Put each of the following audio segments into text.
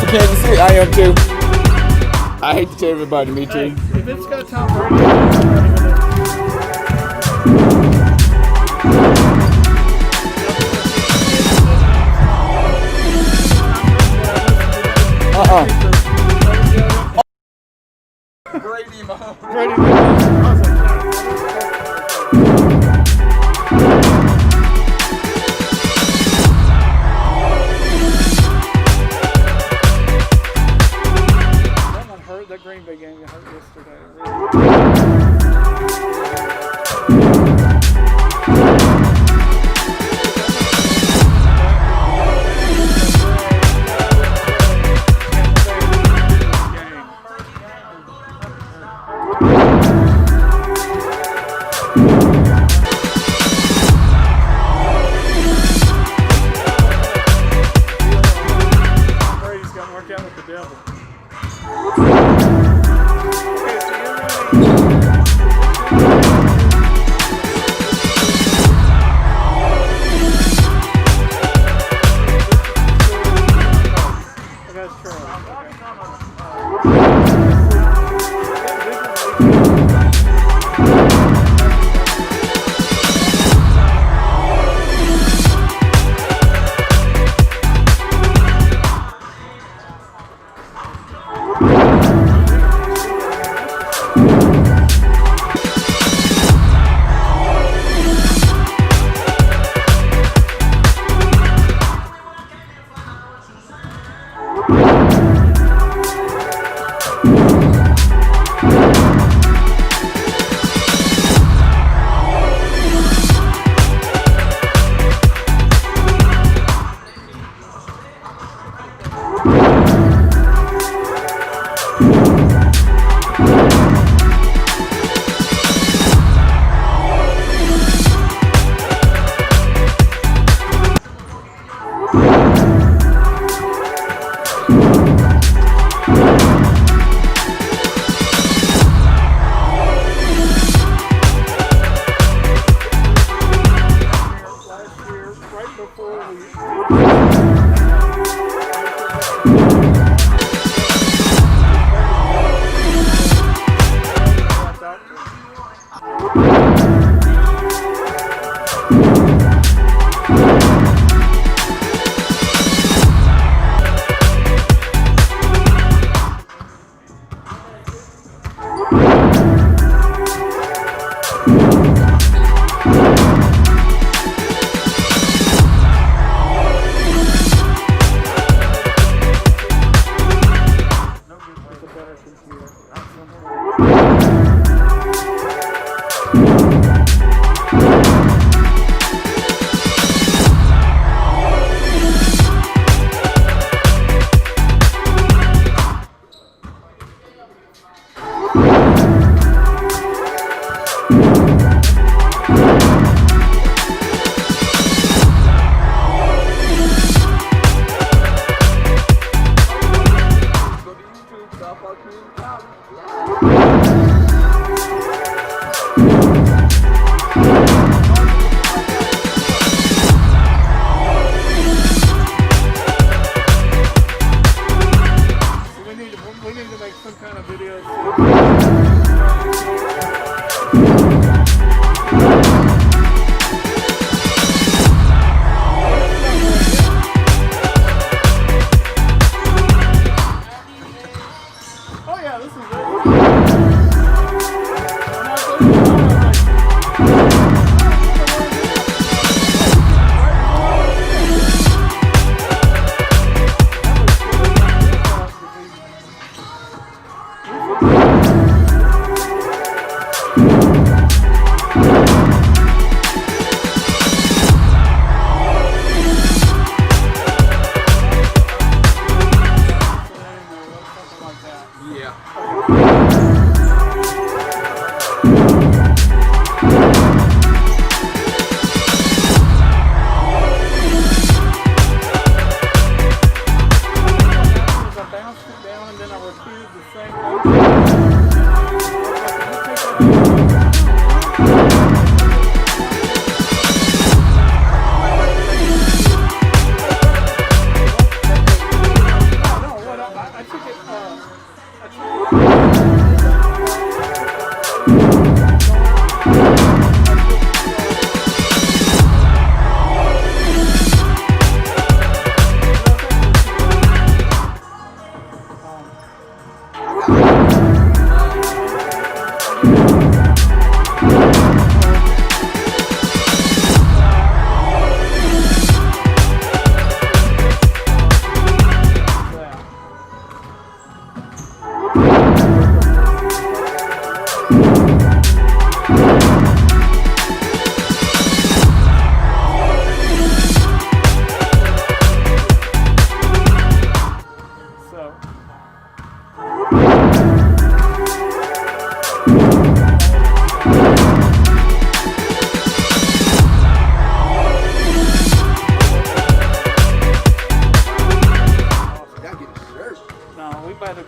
for Kansas City. I am too. I hate to tell everybody, me too. Hey, if it's got Tom Brady, I'm not even in. Brady Mahomes. Brady Mahomes. I was like, that one hurt. That Green Bay game got hurt yesterday.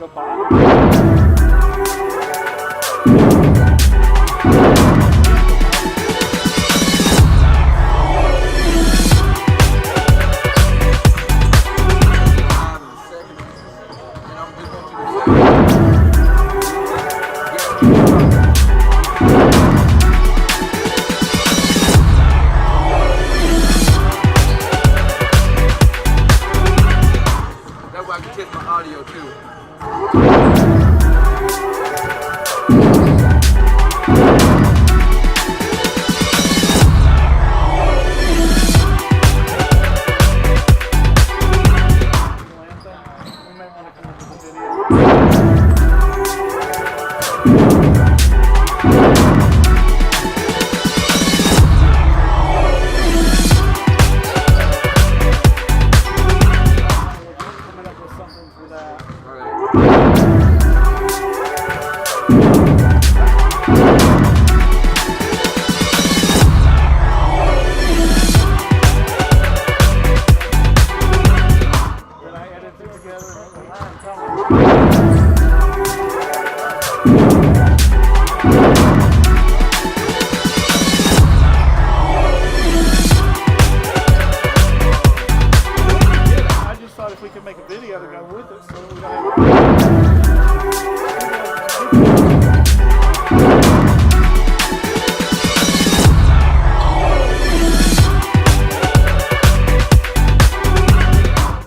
the bottom. That way I can test my audio too. We might want to come up with a video. Coming up with something for that. Then I edit it together and I'm telling you. I just thought if we could make a video to go with it, so we got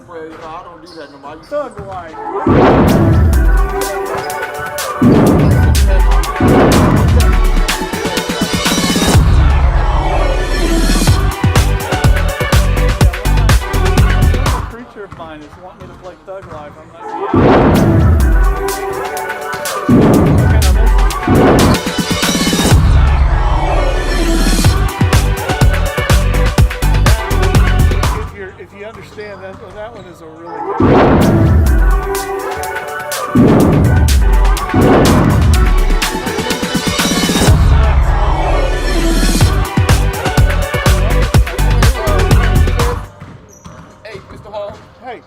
Well, you know, I don't do that no more. I used to- Thug Life. A creature of mine is wanting me to play Thug Life. I'm not. Okay, now if you understand that one is a really good one. Hey, Mr. Hall. Hey.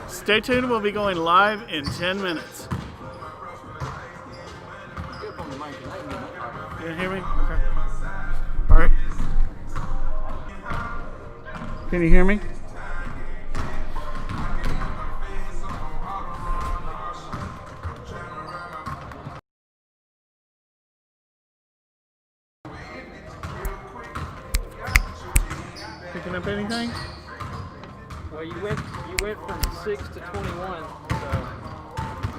Stay tuned, we'll be going live in 10 minutes. You can hear me? Okay. Alright. Can you hear me? Picking up anything? Well, you went from 6 to 21. So.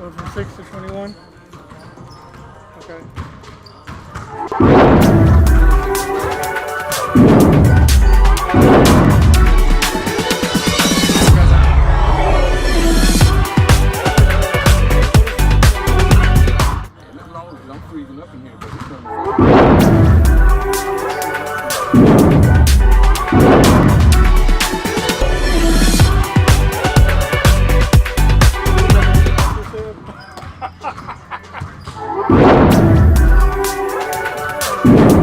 Went from 6 to 21? Okay. I'm freezing up in here, but it's gonna Thank you.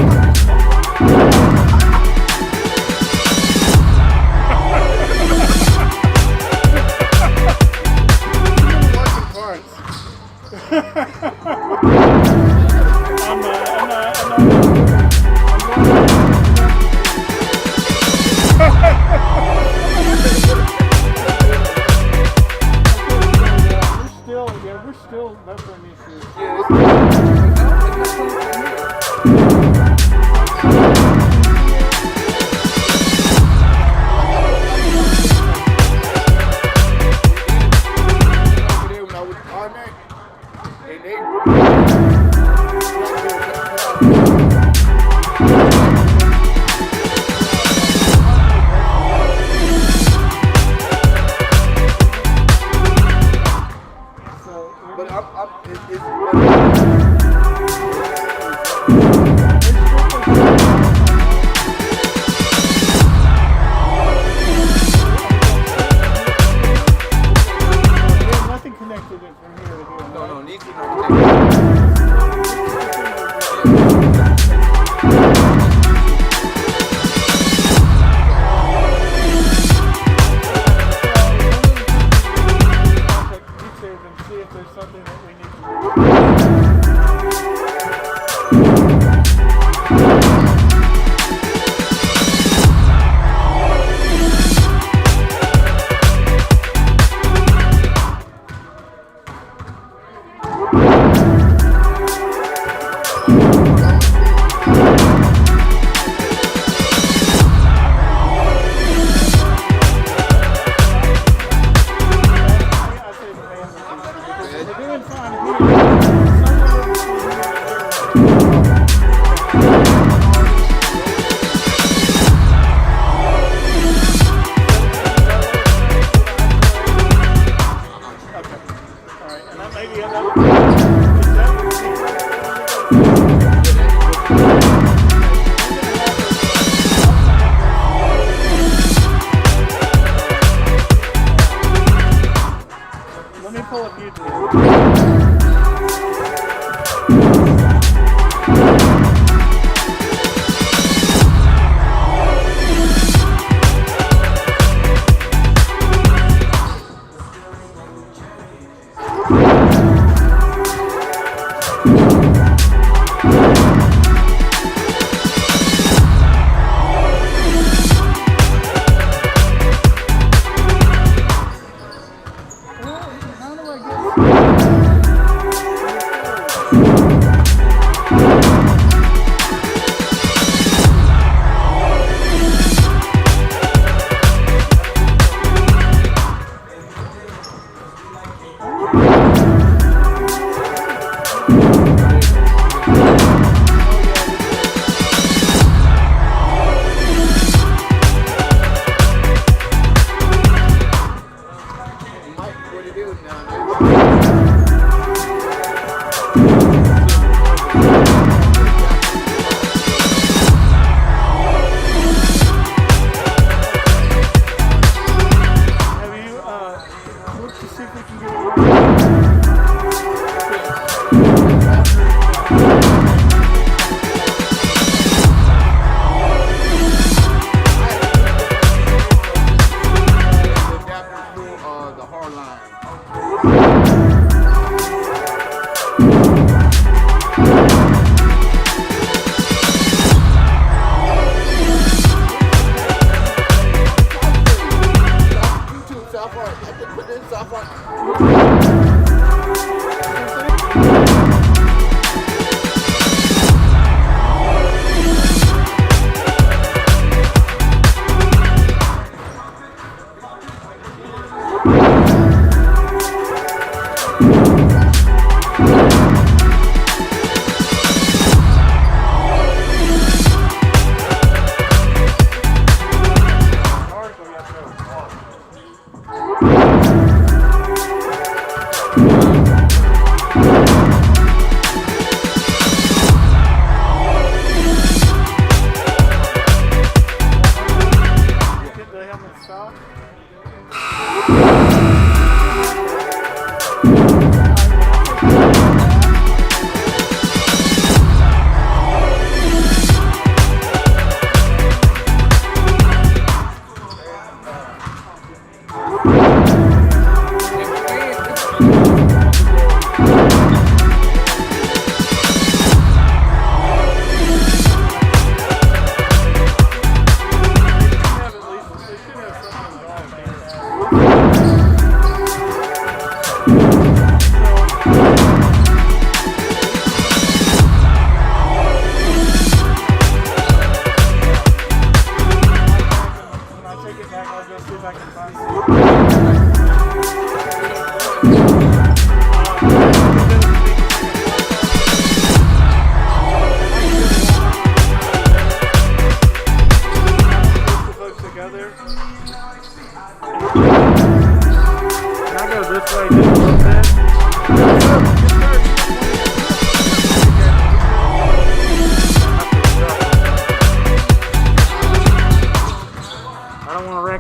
coming south.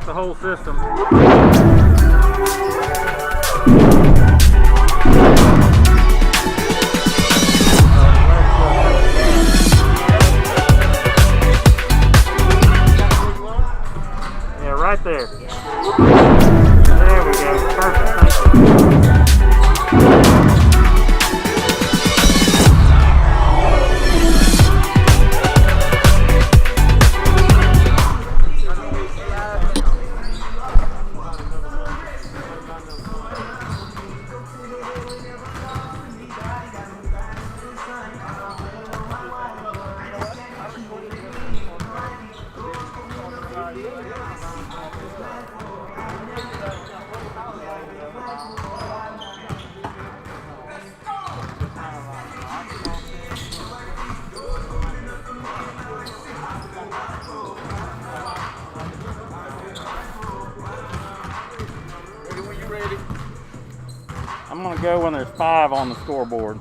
The whole system. Yeah, right there. There we go. Perfect. Thank you. I'm gonna go when there's 5 on the scoreboard.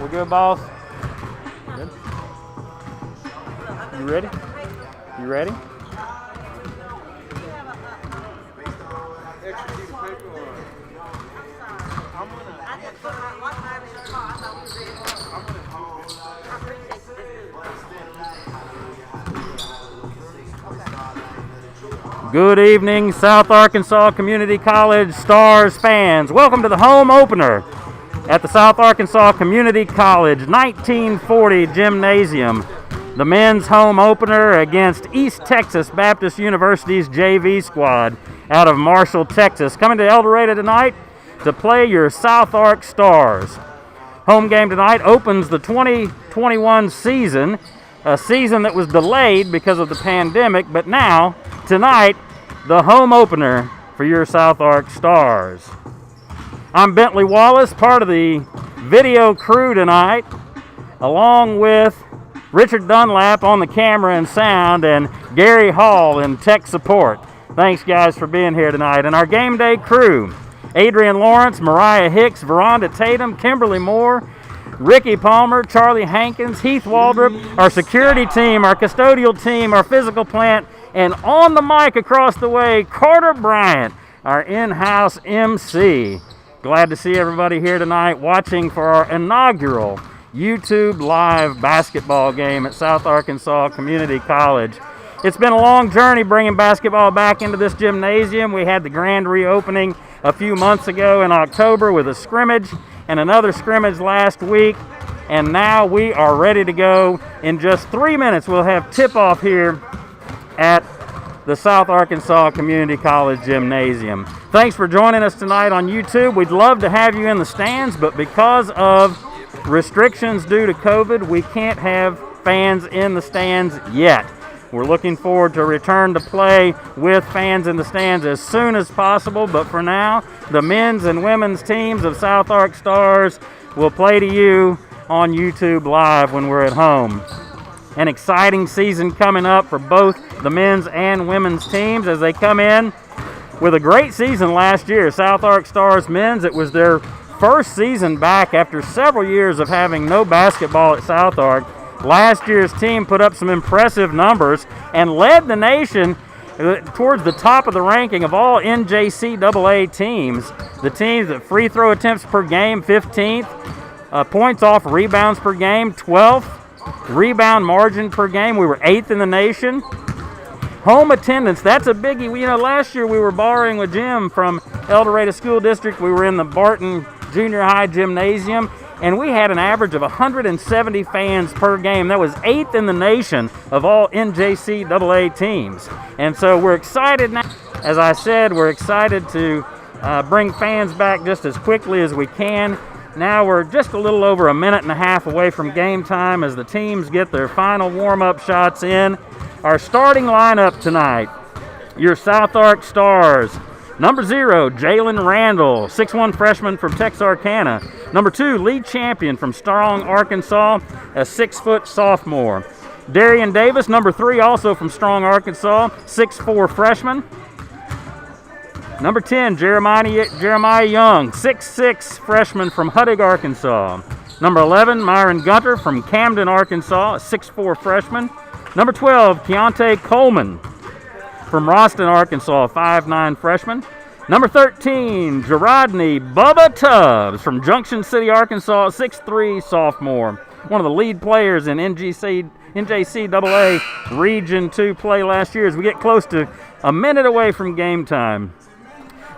We good, boss? Good. You ready? You ready? Good evening, South Arkansas Community College Stars fans. Welcome to the home opener at the South Arkansas Community College 1940 Gymnasium. The men's home opener against East Texas Baptist University's JV squad out of Marshall, Texas. Coming to El Dorado tonight to play your SouthArk Stars. Home game tonight opens the 2021 season, a season that was delayed because of the pandemic, but now, tonight, the home opener for your SouthArk Stars. I'm Bentley Wallace, part of the video crew tonight, along with Richard Dunlap on the camera and sound, and Gary Hall in tech support. Thanks, guys, for being here tonight. And our game day crew, Adrian Lawrence, Mariah Hicks, Veronda Tatum, Kimberly Moore, Ricky Palmer, Charlie Hankins, Heath Waldrop, our security team, our custodial team, our physical plant, and on the mic across the way, Carter Bryant, our in-house MC. Glad to see everybody here tonight watching for our inaugural YouTube live basketball game at South Arkansas Community College. It's been a long journey bringing basketball back into this gymnasium. We had the grand reopening a few months ago in October with a scrimmage and another scrimmage last week, and now we are ready to go. In just 3 minutes, we'll have tip-off here at the South Arkansas Community College Gymnasium. Thanks for joining us tonight on YouTube. We'd love to have you in the stands, but because of restrictions due to COVID, we can't have fans in the stands yet. We're looking forward to return to play with fans in the stands as soon as possible, but for now, the men's and women's teams of SouthArk Stars will play to you on YouTube Live when we're at home. An exciting season coming up for both the men's and women's teams as they come in with a great season last year. SouthArk Stars men's, it was their first season back after several years of having no basketball at SouthArk. Last year's team put up some impressive numbers and led the nation towards the top of the ranking of all NJCAA teams. The teams that free throw attempts per game, 15th, points off rebounds per game, 12th, rebound margin per game, we were 8th in the nation. Home attendance, that's a biggie. You know, last year we were borrowing a gym from El Dorado School District. We were in the Barton Junior High Gymnasium, and we had an average of 170 fans per game. That was 8th in the nation of all NJCAA teams. And so we're excited now. As I said, we're excited to bring fans back just as quickly as we can. Now we're just a little over a minute and a half away from game time as the teams get their final warm-up shots in. Our starting lineup tonight, your SouthArk Stars. Number 0, Jalen Randall, 6'1" freshman from Texarkana. Number 2, league champion from Strong, Arkansas, a 6-foot sophomore. Darian Davis, number 3, also from Strong, Arkansas, 6'4" freshman. Number 10, Jeremiah Young, 6'6" freshman from Huttig, Arkansas. Number 11, Myron Gunter from Camden, Arkansas, a 6'4" freshman. Number 12, Keontae Coleman from Roston, Arkansas, 5'9" freshman. Number 13, Gerodney Bubba Tubbs from Junction City, Arkansas, 6'3" sophomore. One of the lead players in NJCAA Region 2 play last year as we get close to a minute away from game time.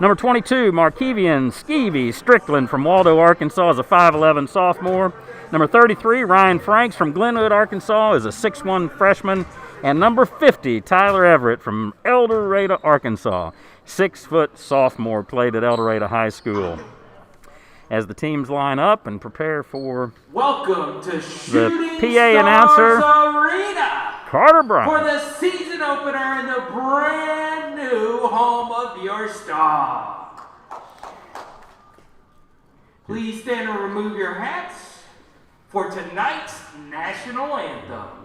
Number 22, Markevian Skeevy Strickland from Waldo, Arkansas, is a 5'11" sophomore. Number 33, Ryan Franks from Glenwood, Arkansas, is a 6'1" freshman. And number 50, Tyler Everett from El Dorado, Arkansas, 6-foot sophomore, played at El Dorado High School. As the teams line up and prepare for welcome to the PA announcer, Arena Carter Bryant, for the season opener in the brand new home of your star. Please stand and remove your hats for tonight's national anthem.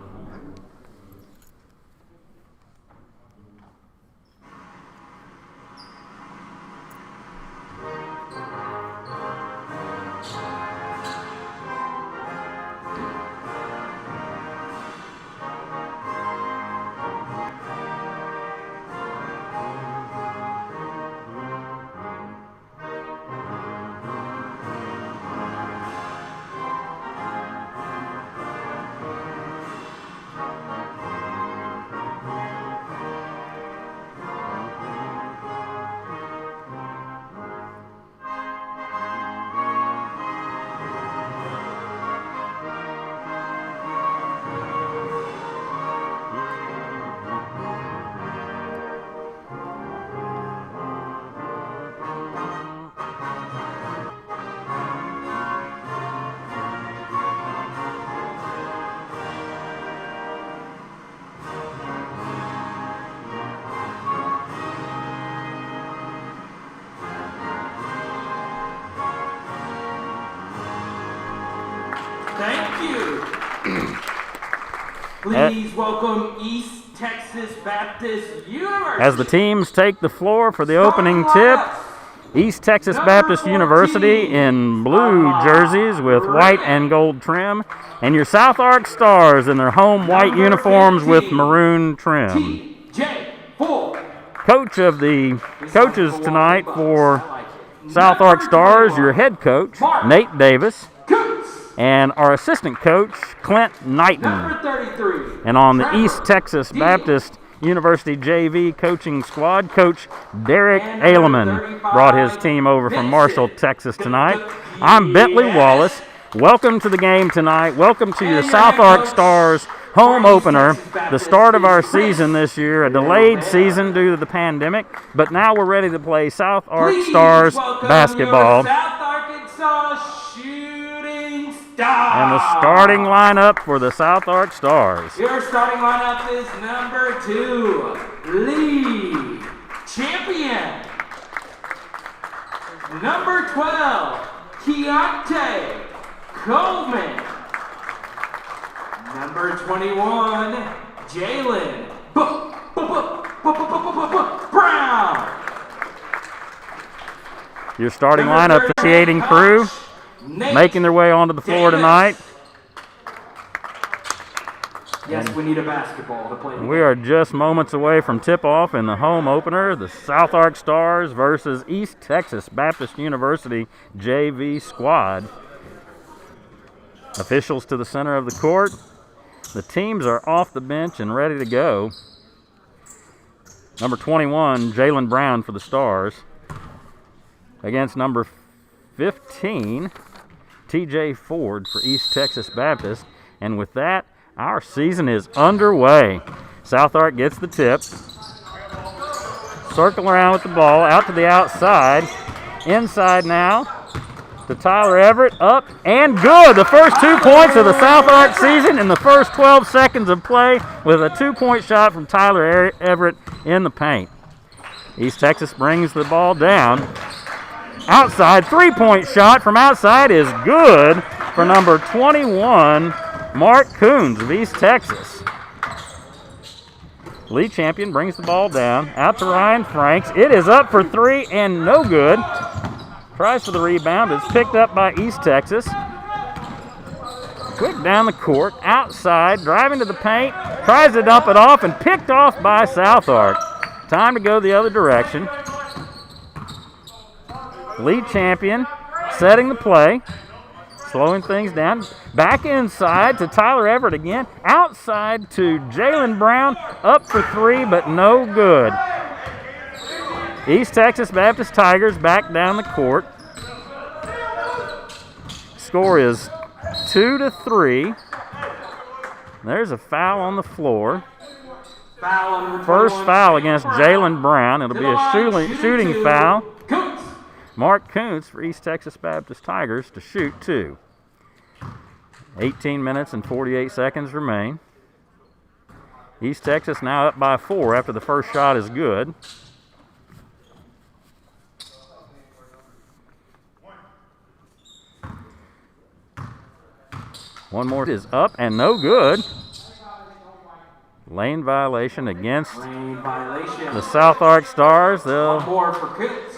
Thank you. Please welcome East Texas Baptist University. As the teams take the floor for the opening tip, East Texas Baptist University in blue jerseys with white and gold trim, and your SouthArk Stars in their home white uniforms with maroon trim. Coach of the coaches tonight for SouthArk Stars, your head coach, Nate Davis, and our assistant coach, Clint Knighton. And on the East Texas Baptist University JV coaching squad, Coach Derek Aileman brought his team over from Marshall, Texas tonight. I'm Bentley Wallace. Welcome to the game tonight. Welcome to your SouthArk Stars home opener, the start of our season this year, a delayed season due to the pandemic, but now we're ready to play SouthArk Stars basketball. South Arkansas Shooting Stars. And the starting lineup for the SouthArk Stars. Your starting lineup is number 2, Lee Champion. Number 12, Keontae Coleman. Number 21, Jalen Brown. Your starting lineup, officiating crew, making their way onto the floor tonight. Yes, we need a basketball to play. We are just moments away from tip-off in the home opener, the SouthArk Stars versus East Texas Baptist University JV squad. Officials to the center of the court. The teams are off the bench and ready to go. Number 21, Jalen Brown for the Stars, against number 15, TJ Ford for East Texas Baptist. And with that, our season is underway. SouthArk gets the tip. Circle around with the ball, out to the outside. Inside now to Tyler Everett, up and good. The first 2 points of the SouthArk season in the first 12 seconds of play with a 2-point shot from Tyler Everett in the paint. East Texas brings the ball down. Outside, 3-point shot from outside is good for number 21, Mark Coons of East Texas. Lee Champion brings the ball down, out to Ryan Franks. It is up for 3 and no good. Tries for the rebound, but it's picked up by East Texas. Quick down the court, outside, driving to the paint, tries to dump it off, and picked off by SouthArk. Time to go the other direction. Lee Champion setting the play, slowing things down. Back inside to Tyler Everett again. Outside to Jalen Brown, up for 3, but no good. East Texas Baptist Tigers back down the court. Score is 2-3. There's a foul on the floor. First foul against Jalen Brown. It'll be a shooting foul. Mark Kuntz for East Texas Baptist Tigers to shoot 2. 18 minutes and 48 seconds remain. East Texas now up by 4 after the first shot is good. One more is up and no good. Lane violation against the SouthArk Stars. They'll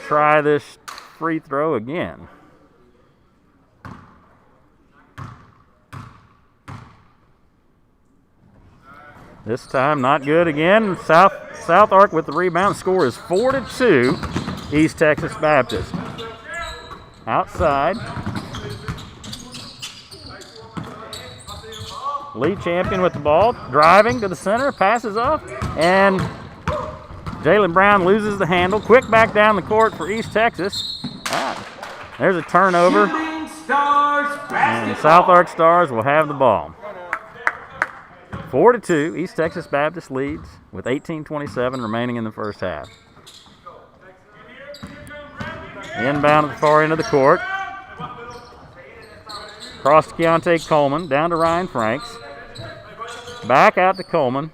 try this free throw again. This time not good again. SouthArk with the rebound. Score is 4-2, East Texas Baptist. Outside. Lee Champion with the ball, driving to the center, passes off, and Jalen Brown loses the handle. Quick back down the court for East Texas. There's a turnover, and the SouthArk Stars will have the ball. 4-2, East Texas Baptist leads with 18:27 remaining in the first half. Inbound at the far end of the court. Cross to Keontae Coleman, down to Ryan Franks. Back out to Coleman.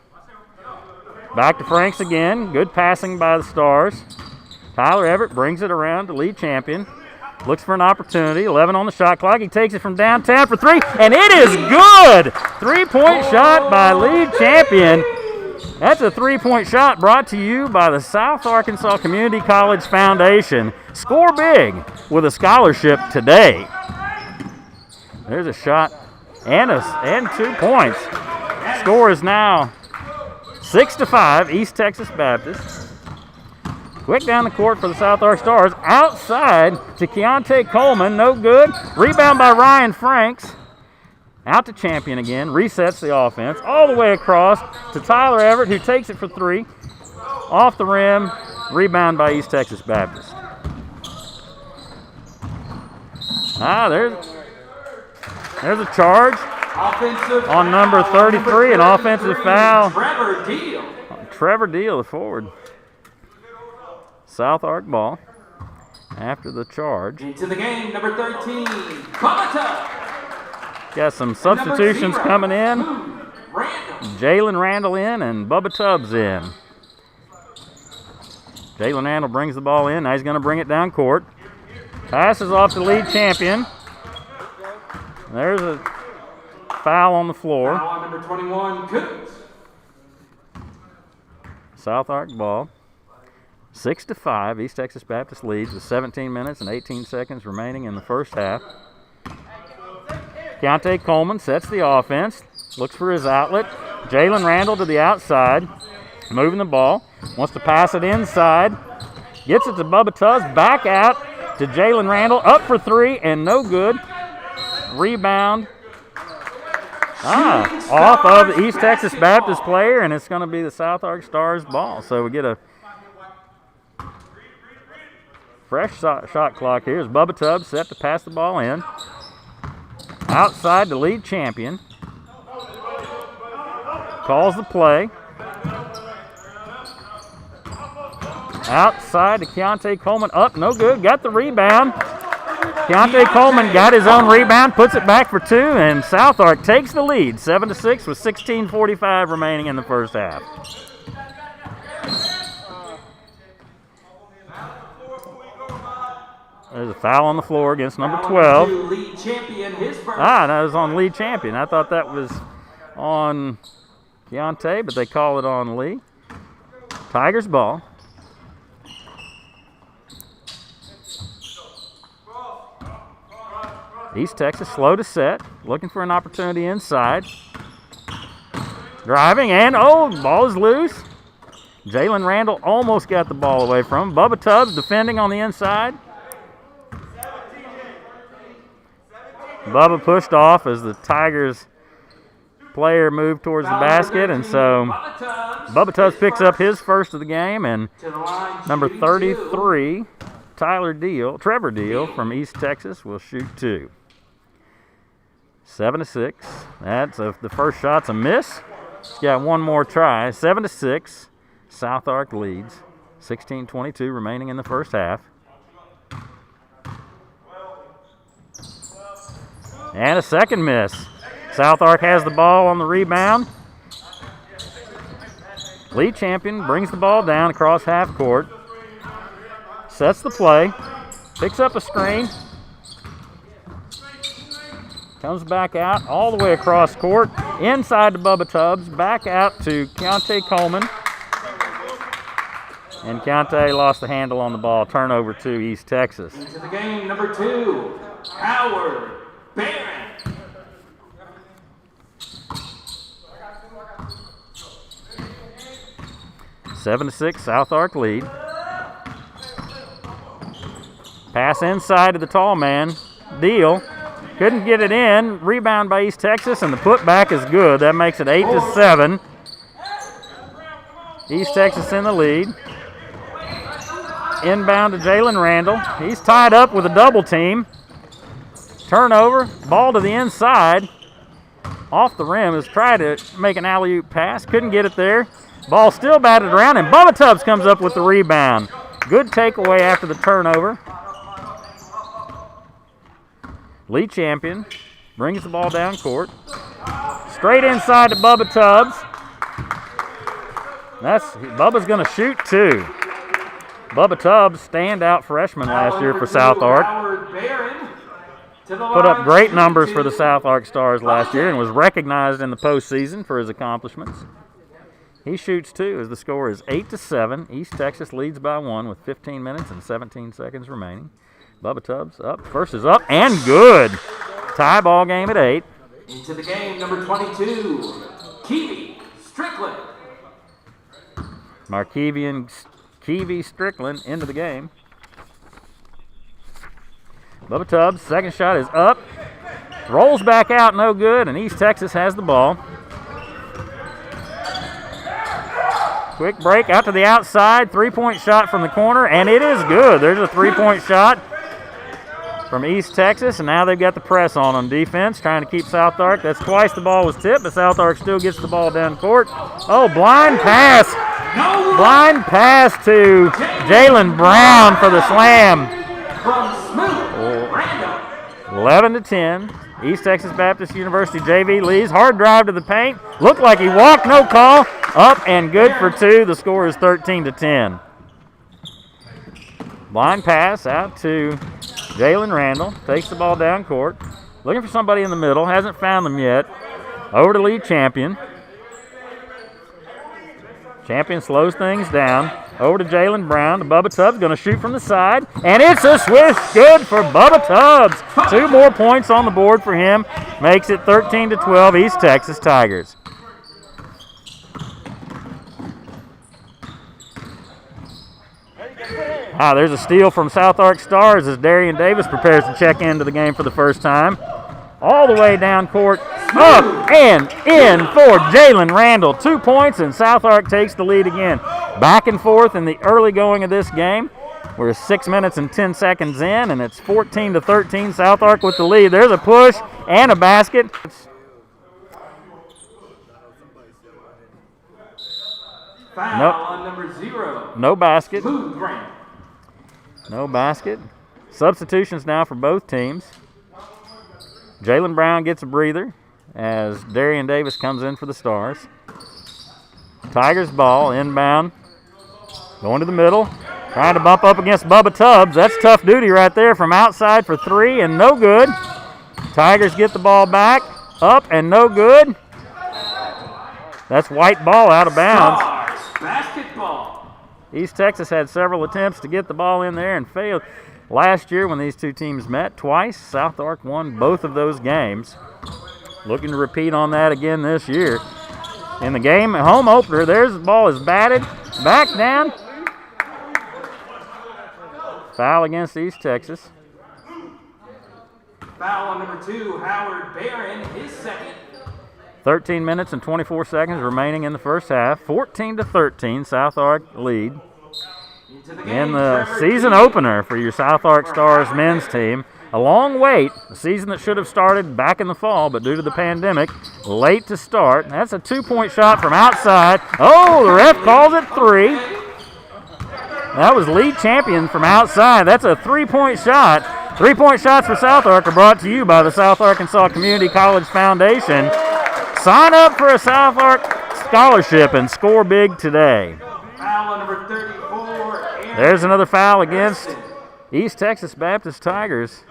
Back to Franks again. Good passing by the Stars. Tyler Everett brings it around to Lee Champion. Looks for an opportunity. 11 on the shot clock. He takes it from downtown for three, and it is good! 3-point shot by lead champion. That's a 3-point shot brought to you by the South Arkansas Community College Foundation. Score big with a scholarship today. There's a shot and 2 points. Score is now 6-5, East Texas Baptist. Quick down the court for the SouthArk Stars. Outside to Keontae Coleman, no good. Rebound by Ryan Franks. Out to Champion again, resets the offense. All the way across to Tyler Everett, who takes it for three. Off the rim, rebound by East Texas Baptist. There's a charge on number 33, an offensive foul. Trevor Deal, the forward. SouthArk ball after the charge. Into the game, number 13, Bubba. Got some substitutions coming in. Jalen Randall in and Bubba Tubbs in. Jalen Randall brings the ball in. Now he's going to bring it down court. Passes off the lead champion. There's a foul on the floor. Foul on number 21, Coots. SouthArk ball. 6-5, East Texas Baptist leads with 17 minutes and 18 seconds remaining in the first half. Keontae Coleman sets the offense, looks for his outlet. Jalen Randall to the outside, moving the ball, wants to pass it inside, gets it to Bubba Tubbs, back out to Jalen Randall, up for three and no good. Rebound off of the East Texas Baptist player, and it's going to be the SouthArk Stars ball. So we get a fresh shot clock here as Bubba Tubbs set to pass the ball in. Outside the lead champion. Calls the play. Outside to Keontae Coleman. Up, no good. Got the rebound. Keontae Coleman got his own rebound, puts it back for two, and SouthArk takes the lead, 7-6 with 16:45 remaining in the first half. There's a foul on the floor against number 12. That was on lead champion. I thought that was on Keontae, but they call it on Lee. Tigers ball. East Texas slow to set, looking for an opportunity inside. Driving, and ball is loose. Jalen Randall almost got the ball away from him. Bubba Tubbs defending on the inside. Bubba pushed off as the Tigers player moved towards the basket, and so Bubba Tubbs picks up his first of the game, and number 33, Trevor Deal from East Texas will shoot two. 7-6. That's the first shot's a miss. He's got one more try. 7-6. SouthArk leads. 16:22 remaining in the first half. And a second miss. SouthArk has the ball on the rebound. Lead champion brings the ball down across half court. Sets the play. Picks up a screen. Comes back out all the way across court. Inside to Bubba Tubbs. Back out to Keontae Coleman. And Keontae lost the handle on the ball. Turnover to East Texas. Into the game, number 2, Howard Barron. Seven to 6, SouthArk lead. Pass inside to the tall man. Deal. Couldn't get it in. Rebound by East Texas, and the putback is good. That makes it 8-7. East Texas in the lead. Inbound to Jalen Randall. He's tied up with a double team. Turnover. Ball to the inside. Off the rim. Has tried to make an alley-oop pass. Couldn't get it there. Ball still batted around, and Bubba Tubbs comes up with the rebound. Good takeaway after the turnover. Lead champion brings the ball down court. Straight inside to Bubba Tubbs. Bubba's going to shoot two. Bubba Tubbs, standout freshman last year for SouthArk. To the put up line, great shoot numbers for two. the SouthArk Stars last year and was recognized in the postseason for his accomplishments. He shoots two as the score is 8-7. East Texas leads by 1 with 15 minutes and 17 seconds remaining. Bubba Tubbs up. First is up and good. Tie ball game at 8. Into the game, number 22, Kiwi Strickland. Markevian Kiwi Strickland into the game. Bubba Tubbs, second shot is up. Rolls back out, no good, and East Texas has the ball. Quick break out to the outside. Three-point shot from the corner, and it is good. There's a three-point shot from East Texas, and now they've got the press on defense, trying to keep SouthArk. That's twice the ball was tipped, but SouthArk still gets the ball down court. Oh, blind pass. Blind pass to Jalen Brown for the slam. From Smooth, Randall. 11-10. East Texas Baptist University JV leads. Hard drive to the paint. Looked like he walked, no call. Up and good for two. The score is 13-10. Blind pass out to Jalen Randall. Takes the ball down court. Looking for somebody in the middle. Hasn't found them yet. Over to lead Champion. Champion slows things down. Over to Jalen Brown. To Bubba Tubbs. Going to shoot from the side. And it's a swish. Good for Bubba Tubbs. 2 more points on the board for him. Makes it 13-12 East Texas Tigers. There's a steal from SouthArk Stars as Darian Davis prepares to check into the game for the first time. All the way down court, up and in for Jalen Randall. 2 points, and SouthArk takes the lead again. Back and forth in the early going of this game. We're 6 minutes and 10 seconds in, and it's 14-13. SouthArk with the lead. There's a push and a basket. Foul on number 0. No basket. Smooth, Randall. No basket. Substitutions now for both teams. Jalen Brown gets a breather as Darian Davis comes in for the Stars. Tigers ball, inbound. Going to the middle. Trying to bump up against Bubba Tubbs. That's tough duty right there from outside for 3 and no good. Tigers get the ball back. Up and no good. That's white ball out of bounds. Stars basketball. East Texas had several attempts to get the ball in there and failed. Last year when these two teams met twice, SouthArk won both of those games. Looking to repeat on that again this year. In the game home opener, there's the ball is batted. Back down. Foul against East Texas. Foul on number 2, Howard Barron, his second. 13 minutes and 24 seconds remaining in the first half. 14-13, SouthArk lead. In the season opener for your SouthArk Stars men's team. A long wait, a season that should have started back in the fall, but due to the pandemic, late to start. That's a 2-point shot from outside. Oh, the ref calls it 3. That was lead Champion from outside. That's a 3-point shot. 3-point shots for SouthArk are brought to you by the South Arkansas Community College Foundation. Sign up for a SouthArk scholarship and score big today. Foul on number 34. There's another foul against East Texas Baptist Tigers.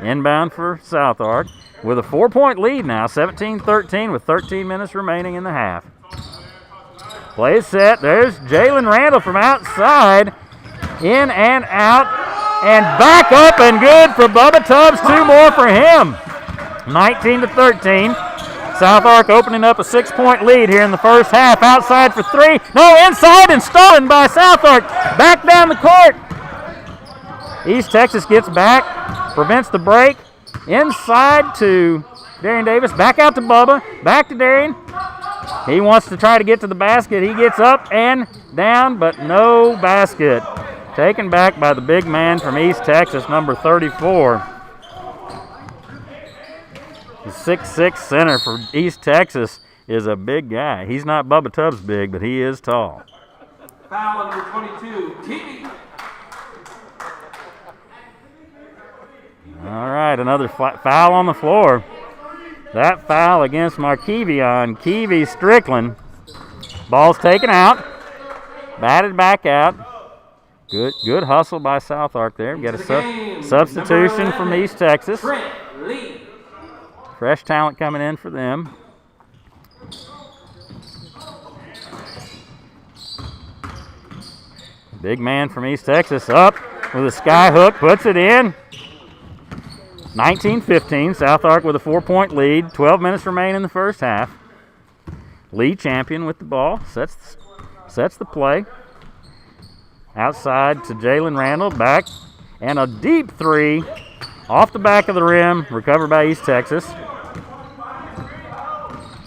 Inbound for SouthArk with a 4-point lead now, 17-13 with 13 minutes remaining in the half. Play is set. There's Jalen Randall from outside. In and out and back up and good for Bubba Tubbs. 2 more for him. 19-13. SouthArk opening up a 6-point lead here in the first half. Outside for 3. No, inside and stolen by SouthArk. Back down the court. East Texas gets back, prevents the break. Inside to Darian Davis. Back out to Bubba. Back to Darian. He wants to try to get to the basket. He gets up and down, but no basket. Taken back by the big man from East Texas, number 34. The 6'6" center for East Texas is a big guy. He's not Bubba Tubbs big, but he is tall. Foul on number 22, Kiwi. All right, another foul on the floor. That foul against Markevian Kiwi Strickland. Ball's taken out. Batted back out. Good hustle by SouthArk there. We got a substitution from East Texas. Trent lead. Fresh talent coming in for them. Big man from East Texas up with a sky hook, puts it in. 19-15, SouthArk with a 4-point lead. 12 minutes remain in the first half. Lee Champion with the ball, sets the play. Outside to Jalen Randall, back, and a deep three off the back of the rim, recovered by East Texas.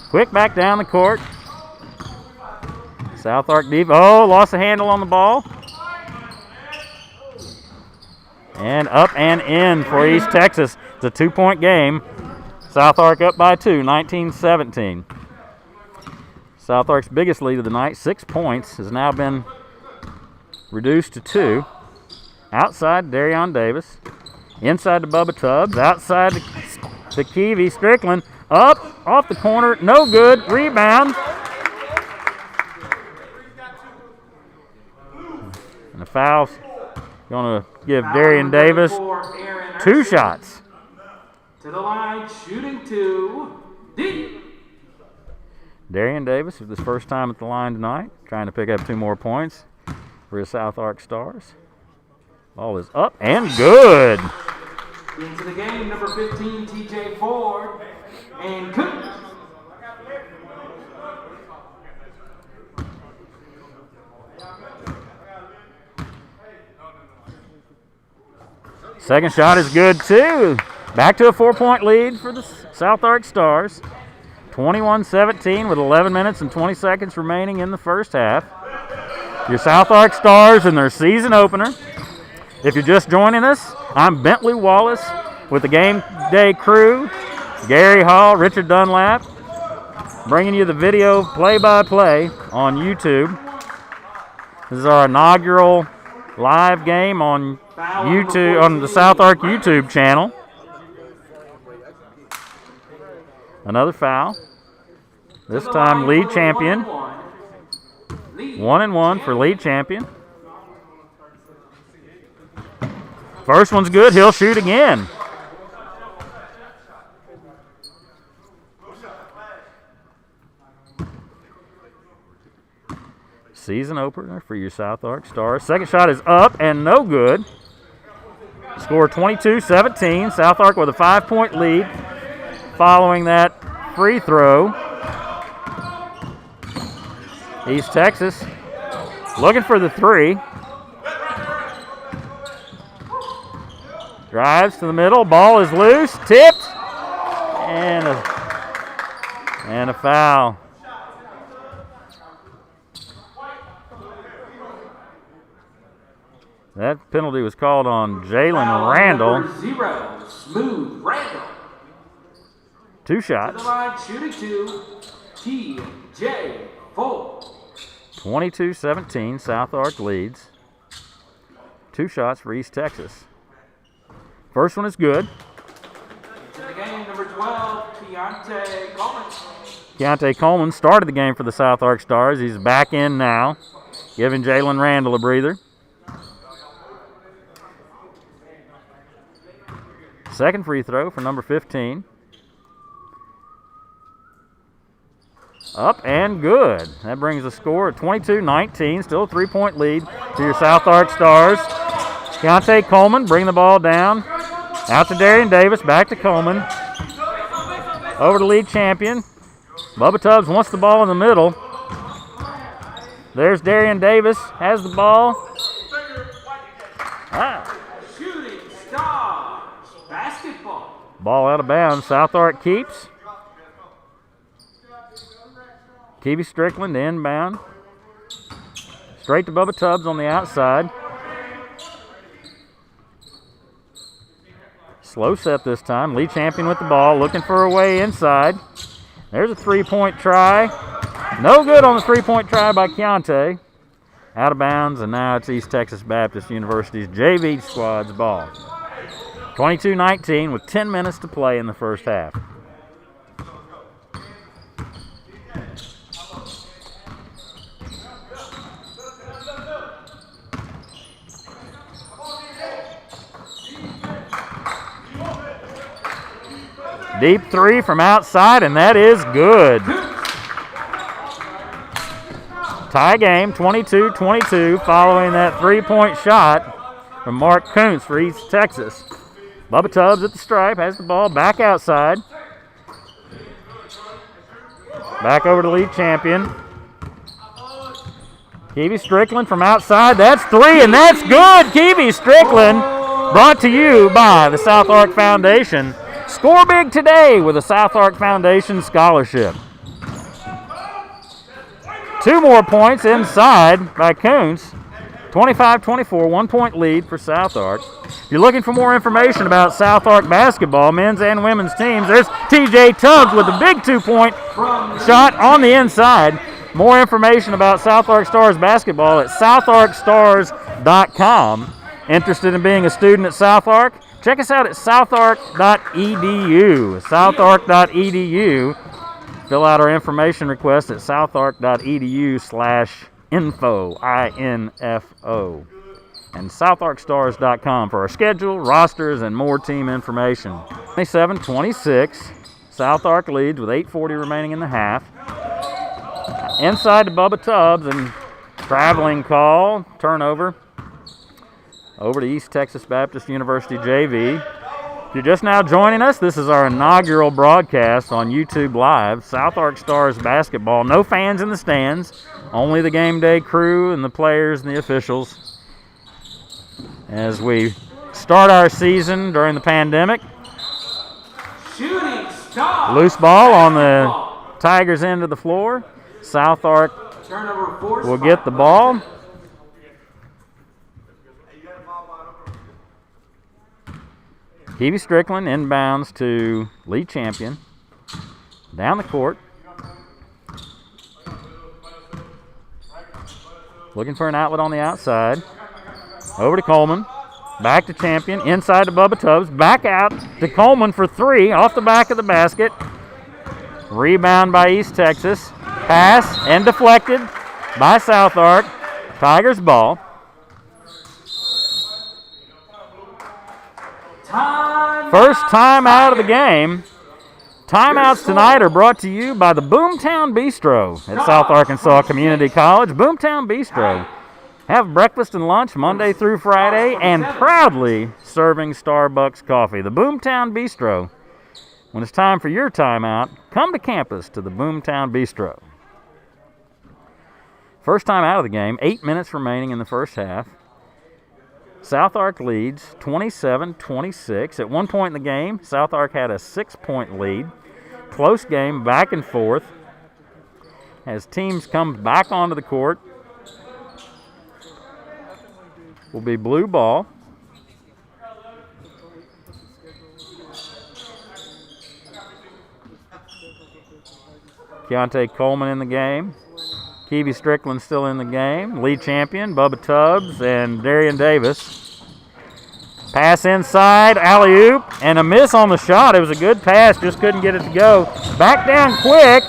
Quick back down the court. SouthArk deep, lost the handle on the ball. And up and in for East Texas. It's a 2-point game. SouthArk up by 2, 19-17. SouthArk's biggest lead of the night, 6 points, has now been reduced to 2. Outside, Darion Davis. Inside to Bubba Tubbs. Outside to Keevy Strickland. Up, off the corner, no good. Rebound. And the foul's going to give Darion Davis 2 shots. To the line, shooting 2, deep. Darion Davis, for his first time at the line tonight, trying to pick up 2 more points for his SouthArk Stars. Ball is up and good. Into the game, number 15, TJ Ford, and Cook. Second shot is good too. Back to a 4-point lead for the SouthArk Stars. 21-17 with 11 minutes and 20 seconds remaining in the first half. Your SouthArk Stars in their season opener. If you're just joining us, I'm Bentley Wallace with the Game Day crew, Gary Hall, Richard Dunlap, bringing you the video play-by-play on YouTube. This is our inaugural live game on YouTube, on the SouthArk YouTube channel. Another foul. This time lead champion. 1-1 for lead champion. First one's good. He'll shoot again. Season opener for your SouthArk Stars. Second shot is up and no good. Score 22-17. SouthArk with a 5-point lead following that free throw. East Texas looking for the 3. Drives to the middle. Ball is loose. Tipped. And a foul. That penalty was called on Jalen Randall. Number 0, Smooth Randall. 2 To shots. the line, shooting 2, TJ Ford. 22-17, SouthArk leads. 2 shots for East Texas. First one is good. To the game, number 12, Keontae Coleman. Keontae Coleman started the game for the SouthArk Stars. He's back in now, giving Jalen Randall a breather. Second free throw for number 15. Up and good. That brings the score at 22-19. Still a 3-point lead to your SouthArk Stars. Keontae Coleman bring the ball down. Out to Darion Davis. Back to Coleman. Over to lead champion. Bubba Tubbs wants the ball in the middle. There's Darion Davis. Has the ball. Shooting Stars basketball. Ball out of bounds. SouthArk keeps. Keevy Strickland inbound. Straight to Bubba Tubbs on the outside. Slow set this time. Lee Champion with the ball, looking for a way inside. There's a 3-point try. No good on the 3-point try by Keontae. Out of bounds, and now it's East Texas Baptist University's JV squad's ball. 22-19 with 10 minutes to play in the first half. Deep three from outside, and that is good. Tie game, 22-22, following that three-point shot from Mark Kuntz for East Texas. Bubba Tubbs at the stripe, has the ball back outside. Back over to lead champion. Keevy Strickland from outside. That's three, and that's good. Keevy Strickland, brought to you by the SouthArk Foundation. Score big today with a SouthArk Foundation scholarship. 2 more points inside by Kuntz. 25-24, 1-point lead for SouthArk. If you're looking for more information about SouthArk basketball, men's and women's teams, there's TJ Tubbs with a big 2-point shot on the inside. More information about SouthArk Stars basketball at southarkstars.com. Interested in being a student at SouthArk? Check us out at southark.edu. southark.edu. Fill out our information request at southark.edu/info, I-N-F-O. And southarkstars.com for our schedule, rosters, and more team information. 27-26. SouthArk leads with 8:40 remaining in the half. Inside to Bubba Tubbs, and traveling call, turnover. Over to East Texas Baptist University JV. If you're just now joining us, this is our inaugural broadcast on YouTube Live. SouthArk Stars basketball. No fans in the stands, only the game day crew and the players and the officials. As we start our season during the pandemic. Shooting star. Loose ball on the Tigers' end of the floor. SouthArk will get the ball. Keevy Strickland inbounds to lead champion. Down the court. Looking for an outlet on the outside. Over to Coleman. Back to champion. Inside to Bubba Tubbs. Back out to Coleman for three. Off the back of the basket. Rebound by East Texas. Pass and deflected by SouthArk. Tigers ball. First time out of the game. Timeouts tonight are brought to you by the Boomtown Bistro at South Arkansas Community College. Boomtown Bistro. Have breakfast and lunch Monday through Friday and proudly serving Starbucks coffee. The Boomtown Bistro. When it's time for your timeout, come to campus to the Boomtown Bistro. First time out of the game, 8 minutes remaining in the first half. SouthArk leads 27-26. At one point in the game, SouthArk had a 6-point lead. Close game, back and forth. As teams come back onto the court, will be blue ball. Keontae Coleman in the game. Keevy Strickland still in the game. Lead champion, Bubba Tubbs and Darian Davis. Pass inside, alley-oop, and a miss on the shot. It was a good pass, just couldn't get it to go. Back down quick.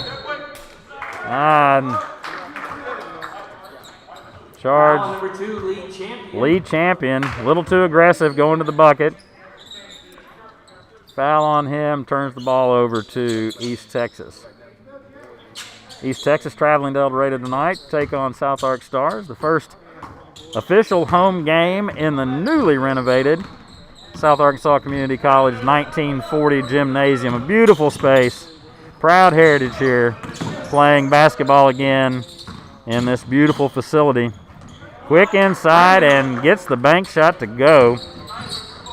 Charge. Number 2, lead champion. Lead champion. A little too aggressive going to the bucket. Foul on him, turns the ball over to East Texas. East Texas traveling to El Dorado tonight to take on SouthArk Stars. The first official home game in the newly renovated South Arkansas Community College 1940 Gymnasium. A beautiful space. Proud heritage here. Playing basketball again in this beautiful facility. Quick inside and gets the bank shot to go.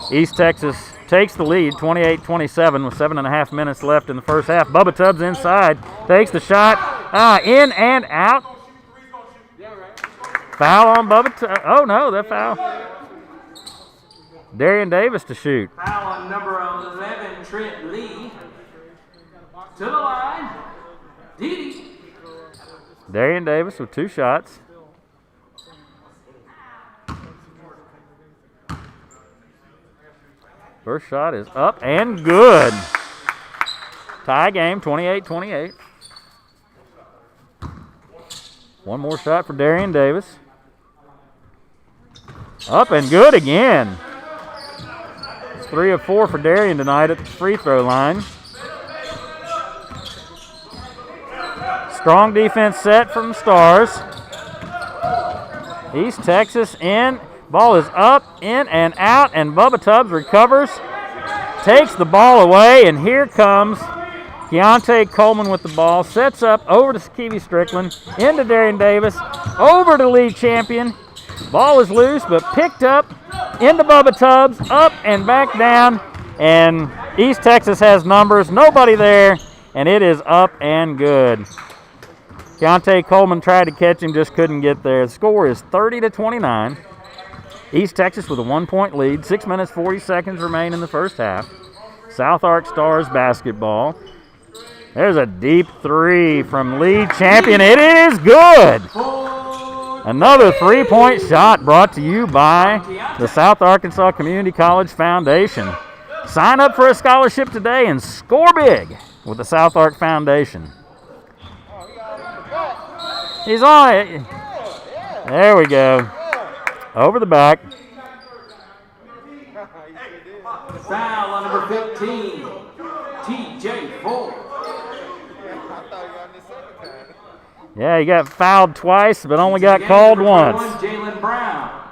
East Texas takes the lead, 28-27 with 7.5 minutes left in the first half. Bubba Tubbs inside, takes the shot, in and out. Foul on Bubba Tubbs. Oh, no, that foul. Darian Davis to shoot. Foul on number 11, Trent Lee. To the line, Didi. Darian Davis with 2 shots. First shot is up and good. Tie game, 28-28. One more shot for Darian Davis. Up and good again. It's 3 of 4 for Darian tonight at the free throw line. Strong defense set from the Stars. East Texas in. Ball is up, in, and out, and Bubba Tubbs recovers. Takes the ball away, and here comes Keontae Coleman with the ball. Sets up over to Kiwi Strickland. Into Darian Davis. Over to Lee Champion. Ball is loose, but picked up. Into Bubba Tubbs. Up and back down. And East Texas has numbers. Nobody there. And it is up and good. Keontae Coleman tried to catch him, just couldn't get there. The score is 30-29. East Texas with a 1-point lead. 6 minutes, 40 seconds remain in the first half. SouthArk Stars basketball. There's a deep three from Lee Champion. It is good. Another three-point shot brought to you by the South Arkansas Community College Foundation. Sign up for a scholarship today and score big with the SouthArk Foundation. He's on it. There we go. Over the back. Foul on number 15, TJ Ford. Yeah, he got fouled twice, but only got called once. Jalen Brown.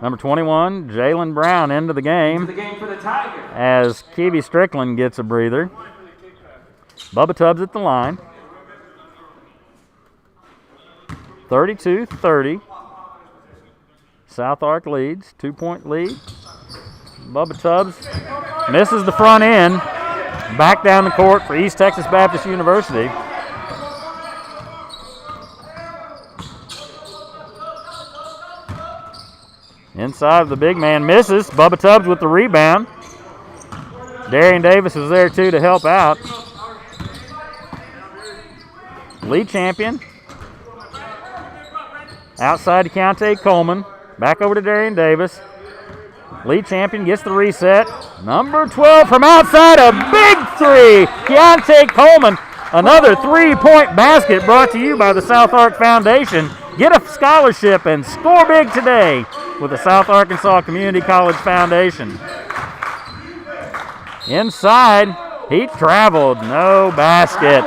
Number 21, Jalen Brown into the game. For the Tigers. As Kiwi Strickland gets a breather. Bubba Tubbs at the line. 32-30. SouthArk leads, 2-point lead. Bubba Tubbs misses the front end. Back down the court for East Texas Baptist University. Inside the big man misses. Bubba Tubbs with the rebound. Darian Davis was there too to help out. Lee Champion. Outside to Keontae Coleman. Back over to Darian Davis. Lee Champion gets the reset. Number 12 from outside, a big three. Keontae Coleman, another three-point basket brought to you by the SouthArk Foundation. Get a scholarship and score big today with the South Arkansas Community College Foundation. Inside, he traveled, no basket.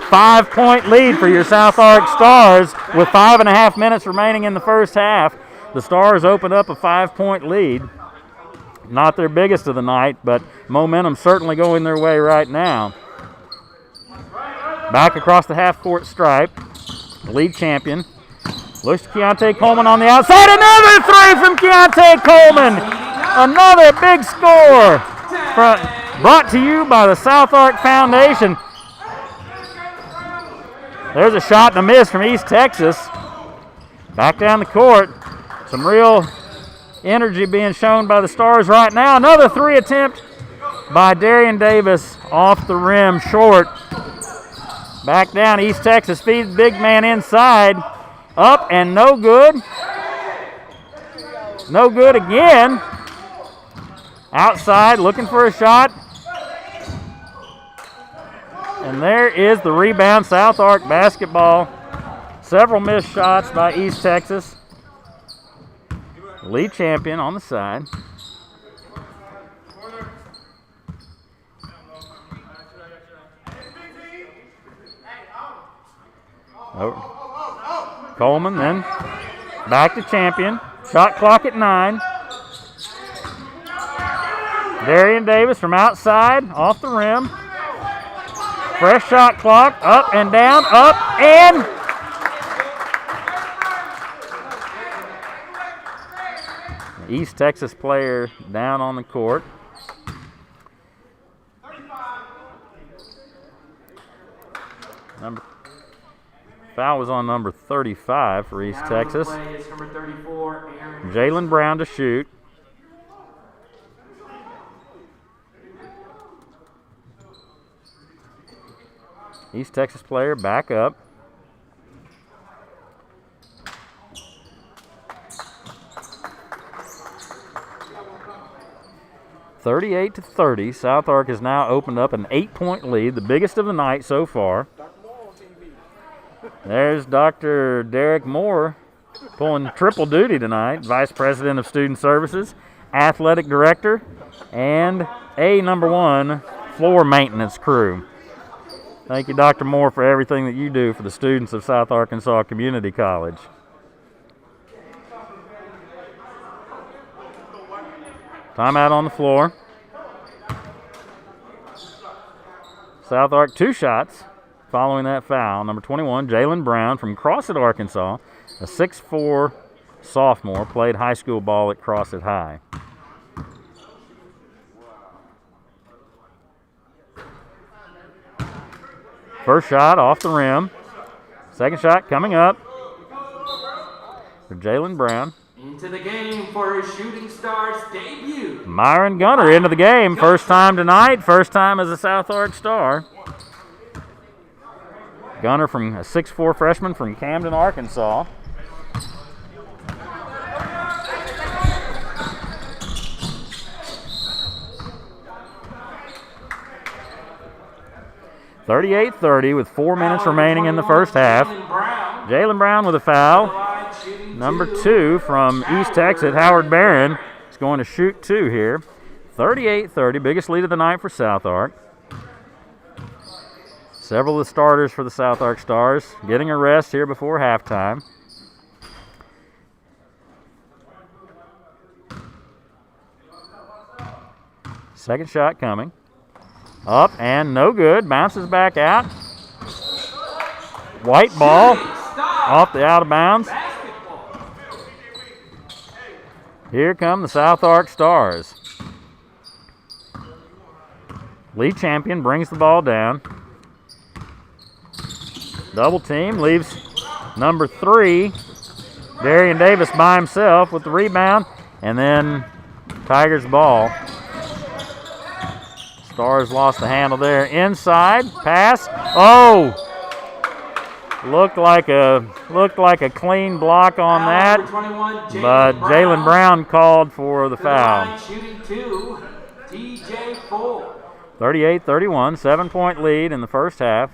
5-point lead for your SouthArk Stars with 5.5 minutes remaining in the first half. The Stars opened up a 5-point lead. Not their biggest of the night, but momentum certainly going their way right now. Back across the half-court stripe. Lead Champion. Looks to Keontae Coleman on the outside. Another three from Keontae Coleman. Another big score. Brought to you by the SouthArk Foundation. There's a shot and a miss from East Texas. Back down the court. Some real energy being shown by the Stars right now. Another three attempt by Darian Davis off the rim, short. Back down, East Texas feeds big man inside. Up and no good. No good again. Outside, looking for a shot. And there is the rebound, SouthArk basketball. Several missed shots by East Texas. Lee Champion on the side. Oh. Coleman then back to Champion. Shot clock at 9. Darian Davis from outside, off the rim. Fresh shot clock, up and down, up and... East Texas player down on the court. Foul was on number 35 for East Texas. Jalen Brown to shoot. East Texas player back up. (38-30). SouthArk has now opened up an 8-point lead, the biggest of the night so far. There's Dr. Derek Moore pulling triple duty tonight, Vice President of Student Services, Athletic Director, and number 1 floor maintenance crew. Thank you, Dr. Moore, for everything that you do for the students of South Arkansas Community College. Timeout on the floor. SouthArk 2 shots following that foul. Number 21, Jalen Brown from Crossett, Arkansas, a 6'4" sophomore, played high school ball at Crossett High. First shot off the rim. Second shot coming up for Jalen Brown. Into the game for his Shooting Stars debut. Myron Gunner into the game. First time tonight. First time as a SouthArk Star. Gunner, from a 6'4" freshman from Camden, Arkansas. .38-30 with 4 minutes remaining in the first half. Jalen Brown with a foul. Number 2 from East Texas, Howard Barron, is going to shoot 2 here. 38-30, biggest lead of the night for SouthArk. Several of the starters for the SouthArk Stars getting a rest here before halftime. Second shot coming. Up and no good. Bounces back out. White ball off the out of bounds. Here come the SouthArk Stars. Lee Champion brings the ball down. Double team leaves number 3, Darian Davis, by himself with the rebound, and then Tigers ball. Stars lost the handle there. Inside pass. Oh! Looked like a clean block on that, but Jalen Brown called for the foul. 38-31, 7-point lead in the first half.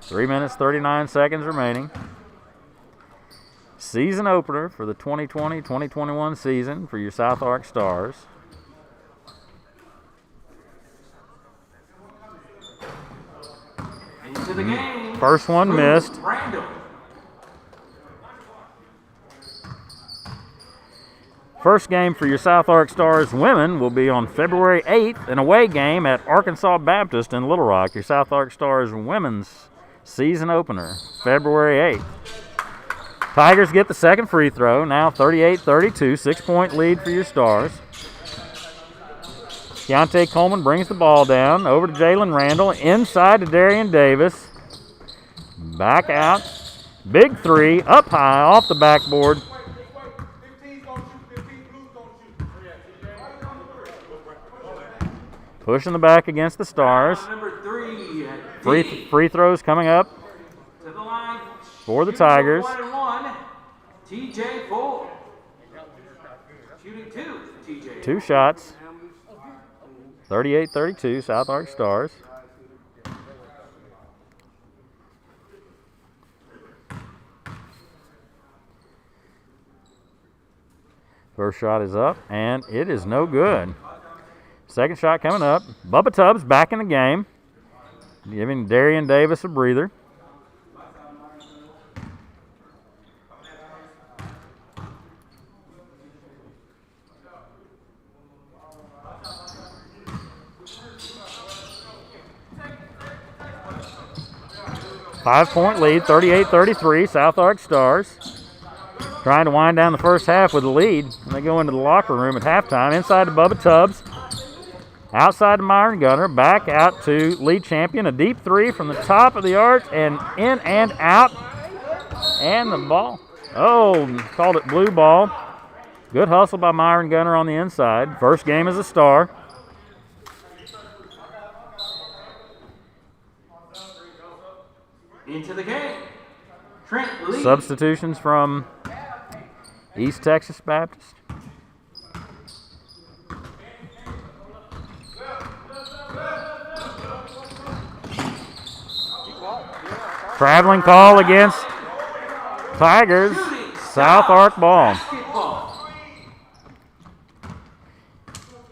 3 minutes, 39 seconds remaining. Season opener for the 2020-2021 season for your SouthArk Stars. Into the game. First one missed. First game for your SouthArk Stars women will be on February 8th, an away game at Arkansas Baptist in Little Rock. Your SouthArk Stars women's season opener, February 8th. Tigers get the second free throw, now 38-32, 6-point lead for your Stars. Keontae Coleman brings the ball down, over to Jalen Randall, inside to Darian Davis. Back out, big 3, up high, off the backboard. Pushing the back against the Stars. Number 3, Free throws coming up to the line for the Tigers. 1-1, TJ Ford. Shooting 2, TJ. 2 shots. 38-32, SouthArk Stars. First shot is up, and it is no good. Second shot coming up. Bubba Tubbs back in the game, giving Darian Davis a breather. Five-point lead, 38-33, SouthArk Stars. Trying to wind down the first half with a lead. And they go into the locker room at halftime. Inside to Bubba Tubbs. Outside to Myron Gunner. Back out to Lee Champion. A deep 3 from the top of the arch and in and out. And the ball. Oh, called it blue ball. Good hustle by Myron Gunner on the inside. First game as a Star. Into the game, Trent Lee. Substitutions from East Texas Baptist. Traveling call against Tigers. SouthArk ball.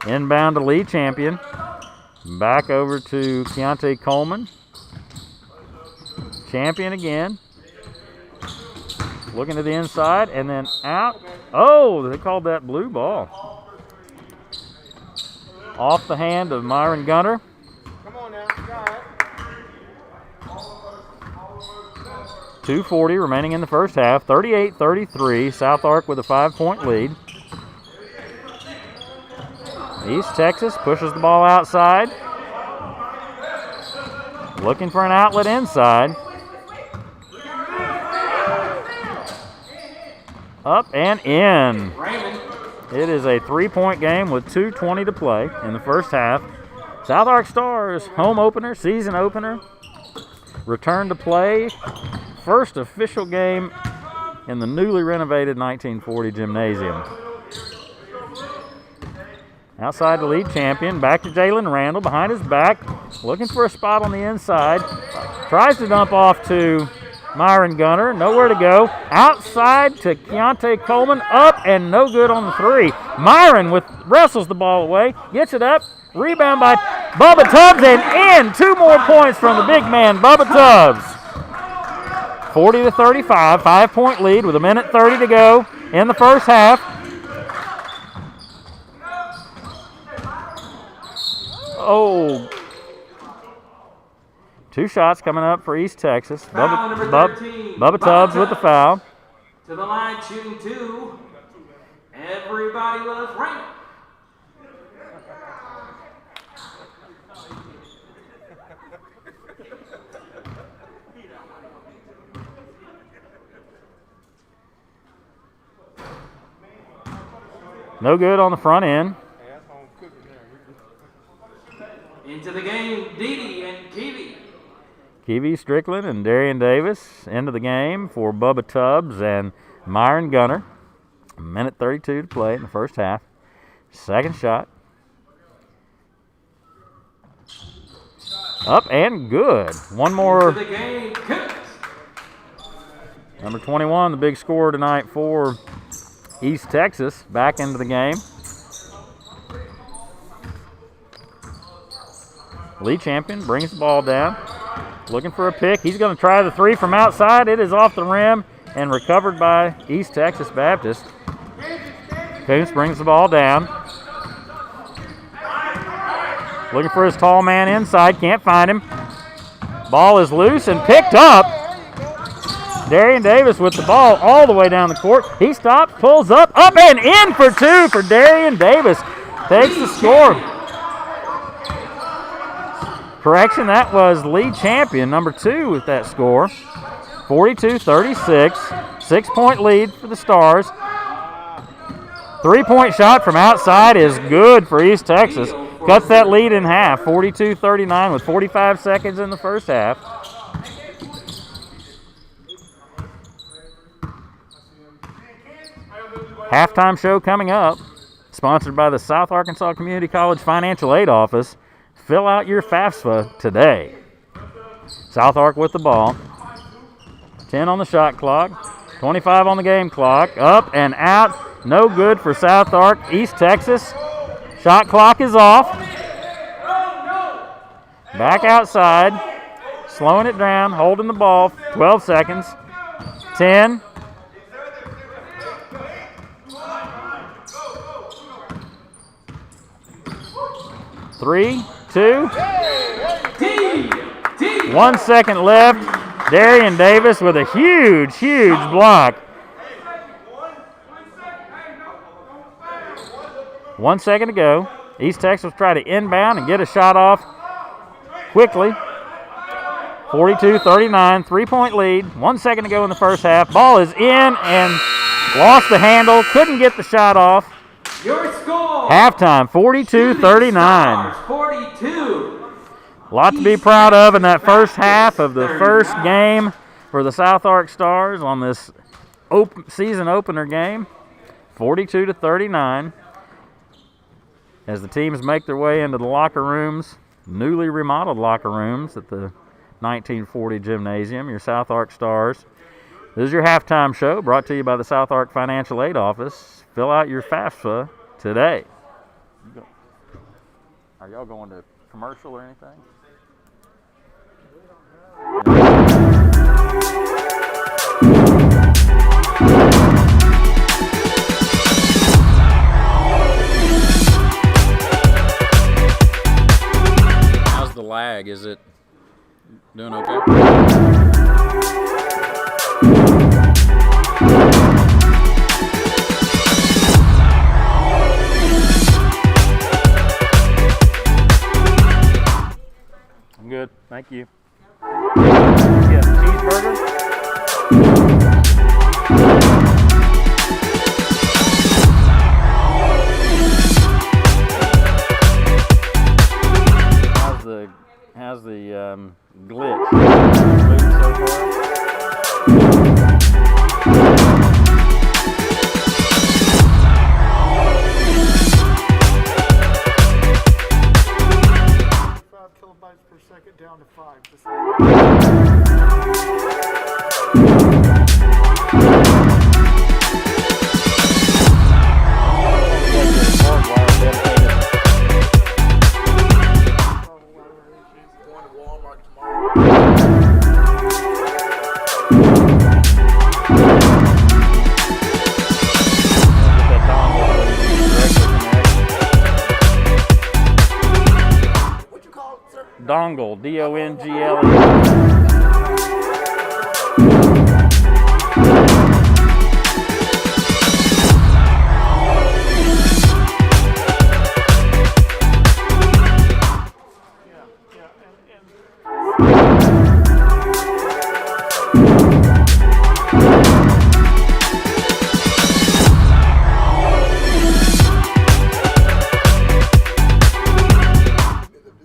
Inbound to Lee Champion. Back over to Keontae Coleman. Champion again. Looking to the inside and then out. Oh, they called that blue ball. Off the hand of Myron Gunter. Come on now, got it. 2:40 remaining in the first half. 38-33. SouthArk with a 5-point lead. East Texas pushes the ball outside. Looking for an outlet inside. Up and in. It is a 3-point game with 2:20 to play in the first half. SouthArk Stars home opener, season opener. Return to play. First official game in the newly renovated 1940 gymnasium. Outside the lead champion, back to Jalen Randall behind his back, looking for a spot on the inside. Tries to dump off to Myron Gunter, nowhere to go. Outside to Keontae Coleman, up and no good on the three. Myron wrestles the ball away, gets it up, rebound by Bubba Tubbs and in. 2 more points from the big man, Bubba Tubbs. 40-35, 5-point lead with 1:30 to go in the first half. Oh, 2 shots coming up for East Texas. Bubba Tubbs with the foul. To the line, shooting 2. Everybody loves Raymond. No good on the front end. Into the game, Didi and Kiwi. Kiwi Strickland and Darian Davis into the game for Bubba Tubbs and Myron Gunter. 1:32 to play in the first half. Second shot. Up and good. One more. Into the game, Cook. Number 21, the big scorer tonight for East Texas, back into the game. Lead champion brings the ball down, looking for a pick. He's going to try the 3 from outside. It is off the rim and recovered by East Texas Baptist. Coons brings the ball down. Looking for his tall man inside, can't find him. Ball is loose and picked up. Darian Davis with the ball all the way down the court. He stops, pulls up and in for 2 for Darian Davis. Takes the score. Correction, that was lead champion, number 2 with that score. 42-36, 6-point lead for the Stars. 3-point shot from outside is good for East Texas. Cuts that lead in half, 42-39 with 45 seconds in the first half. Halftime show coming up, sponsored by the South Arkansas Community College Financial Aid Office. Fill out your FAFSA today. SouthArk with the ball. 10 on the shot clock. 25 on the game clock. Up and out. No good for SouthArk. East Texas. Shot clock is off. Back outside. Slowing it down. Holding the ball. 12 seconds. 10. 3, 2. 1 second left. Darian Davis with a huge, huge block. 1 second to go. East Texas try to inbound and get a shot off quickly. 42-39, 3-point lead. 1 second to go in the first half. Ball is in and lost the handle. Couldn't get the shot off. Your score. Halftime, 42-39. 42. A lot to be proud of in that first half of the first game for the SouthArk Stars on this season opener game. 42-39. As the teams make their way into the locker rooms, newly remodeled locker rooms at the 1940 gymnasium, your SouthArk Stars. This is your halftime show brought to you by the SouthArk Financial Aid Office. Fill out your FAFSA today. Are y'all going to commercial or anything? How's the lag? Is it doing okay? I'm good, thank you. Yes, cheeseburger. How's the glitch? Smooth so far? Kilobytes per second down to 5. Going to Walmart tomorrow. What you call it, sir? Dongle, D-O-N-G-L-E.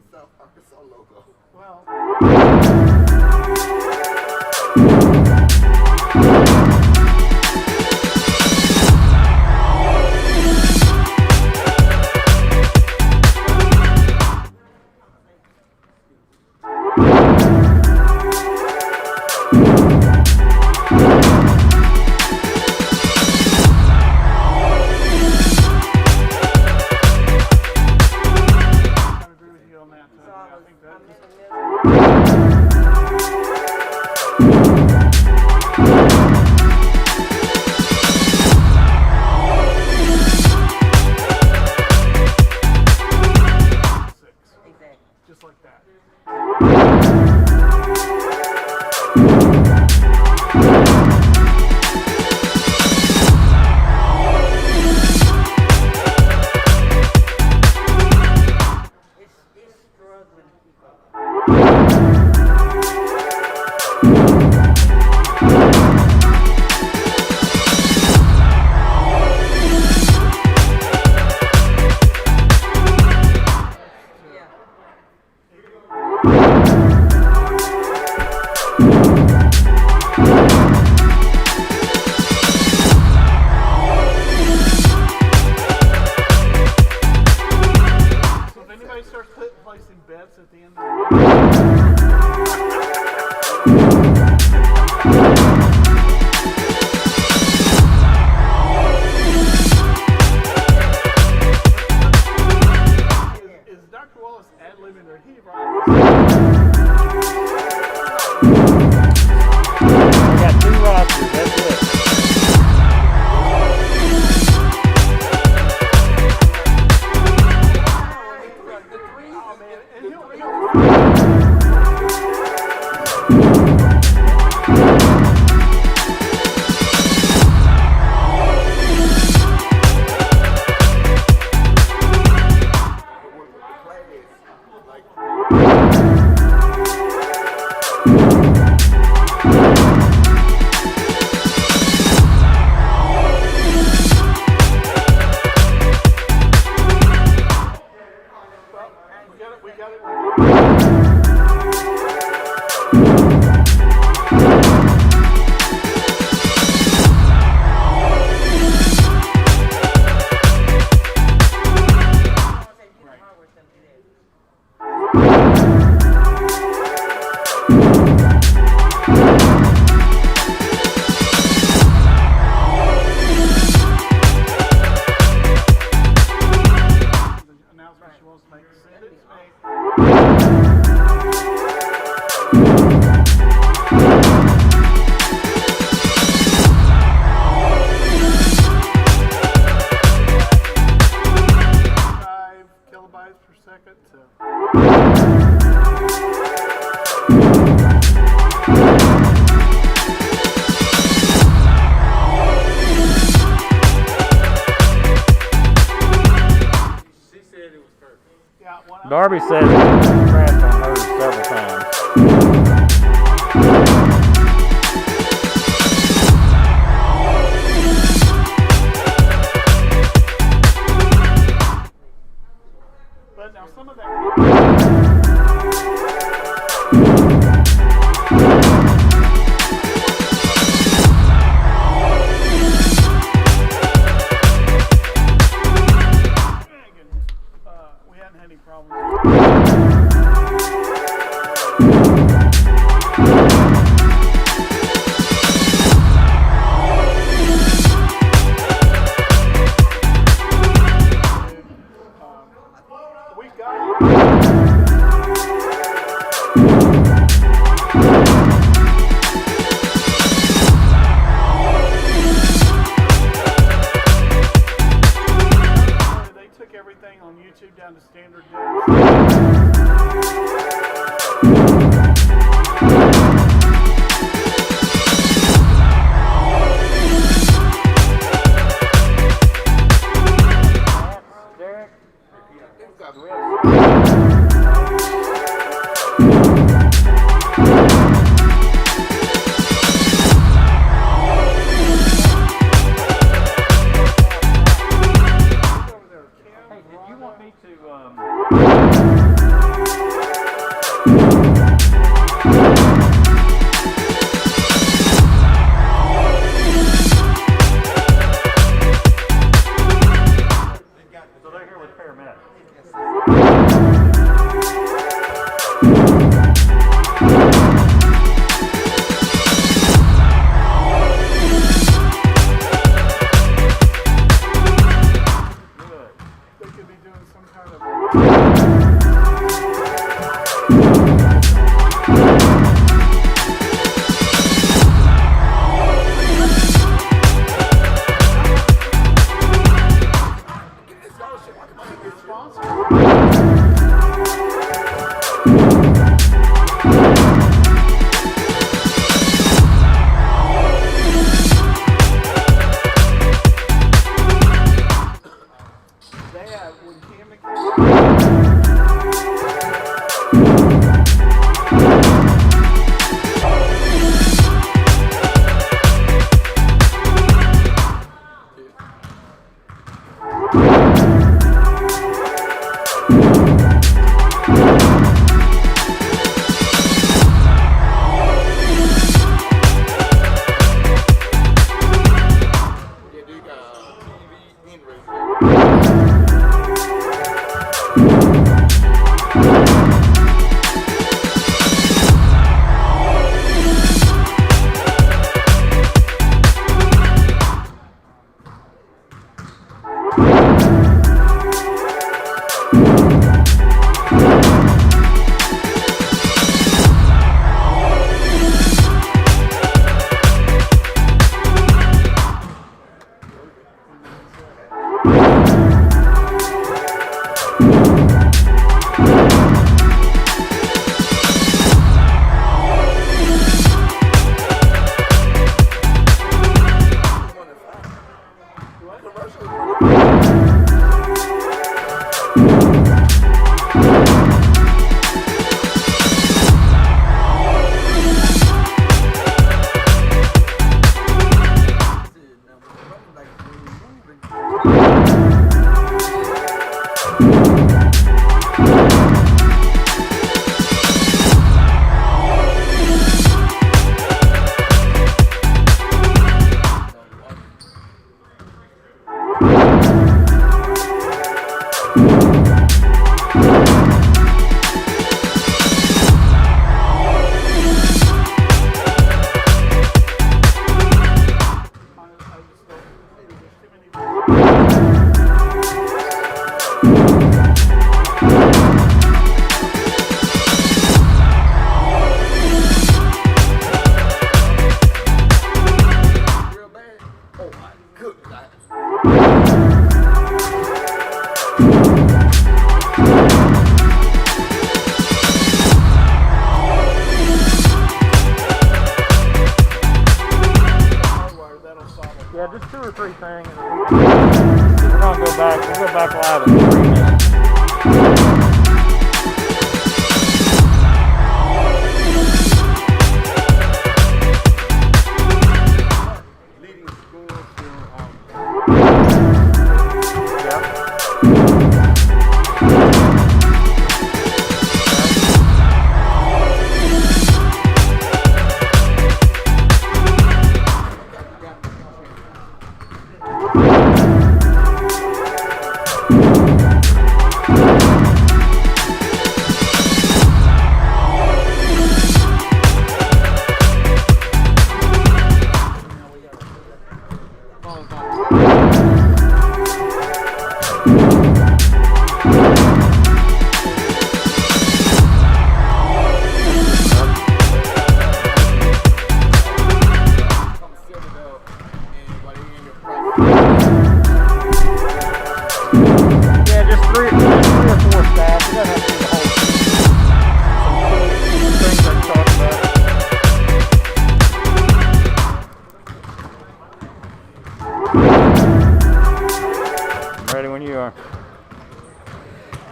SouthArk logo. Well. second to. She said it was perfect. Yeah, Darby says he crashed on hers several times. but now some of that. We hadn't had any problems. We got they took everything on YouTube down to standard depth. Derek? Hey, did you want me to, So they're here with paramedics. Good. They could be doing some kind of. Dad, when Tammy Yeah, they got TV and radio. Good. We're gonna go back. We'll go back live in 3 minutes.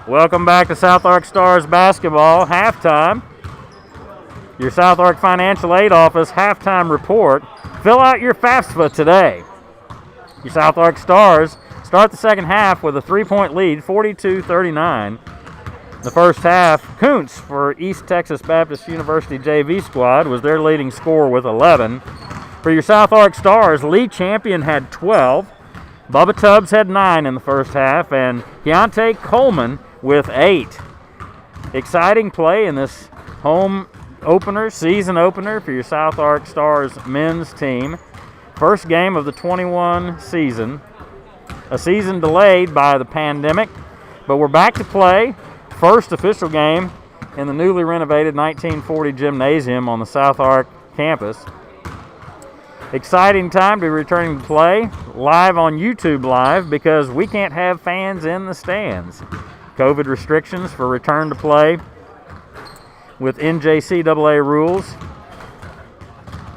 Welcome back to SouthArk Stars basketball halftime. Your SouthArk Financial Aid Office halftime report. Fill out your FAFSA today. Your SouthArk Stars start the second half with a 3-point lead, 42-39. The first half, Kuntz for East Texas Baptist University JV squad was their leading scorer with 11. For your SouthArk Stars, Lee Champion had 12. Bubba Tubbs had 9 in the first half, and Keontae Coleman with 8. Exciting play in this home opener, season opener for your SouthArk Stars men's team. First game of the 21 season. A season delayed by the pandemic, but we're back to play. First official game in the newly renovated 1940 gymnasium on the SouthArk campus. Exciting time to be returning to play live on YouTube Live because we can't have fans in the stands. COVID restrictions for return to play with NJCAA rules.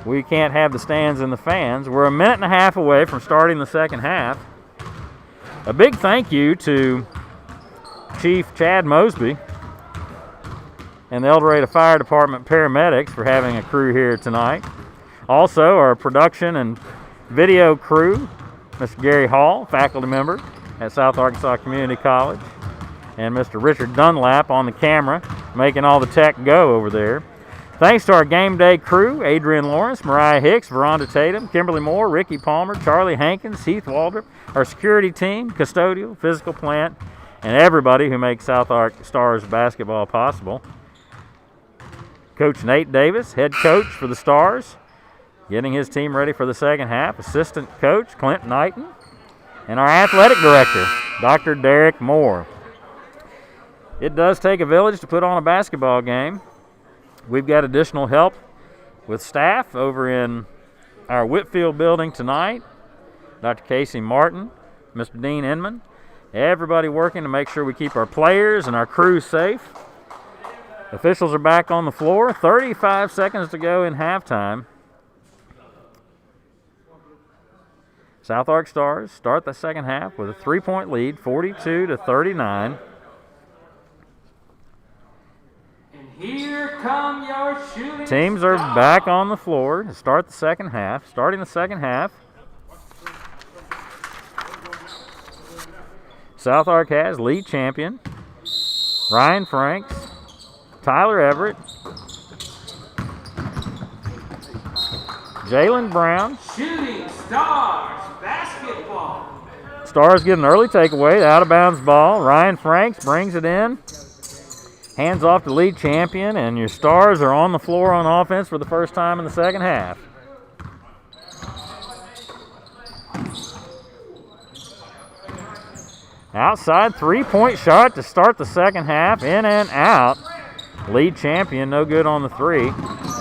We can't have the stands and the fans. We're a minute and a half away from starting the second half. A big thank you to Chief Chad Mosby and the El Dorado Fire Department paramedics for having a crew here tonight. Also, our production and video crew, Mr. Gary Hall, faculty member at South Arkansas Community College, and Mr. Richard Dunlap on the camera, making all the tech go over there. Thanks to our game day crew, Adrian Lawrence, Mariah Hicks, Veronda Tatum, Kimberly Moore, Ricky Palmer, Charlie Hankins, Heath Waldrop, our security team, custodial, physical plant, and everybody who makes SouthArk Stars basketball possible. Coach Nate Davis, head coach for the Stars, getting his team ready for the second half. Assistant coach Clint Knighton, and our athletic director, Dr. Derek Moore. It does take a village to put on a basketball game. We've got additional help with staff over in our Whitfield building tonight. Dr. Casey Martin, Mr. Dean Inman, everybody working to make sure we keep our players and our crew safe. Officials are back on the floor. 35 seconds to go in halftime. SouthArk Stars start the second half with a 3-point lead, 42-39. Here come your shooting Teams are back on the floor to start the second half. Starting the second half, SouthArk has Lee Champion, Ryan Franks, Tyler Everett, Jalen Brown. Shooting Stars basketball. Stars get an early takeaway, the out-of-bounds ball. Ryan Franks brings it in. Hands off to Lee Champion, and your Stars are on the floor on offense for the first time in the second half. Outside 3-point shot to start the second half, in and out. Lee Champion, no good on the 3.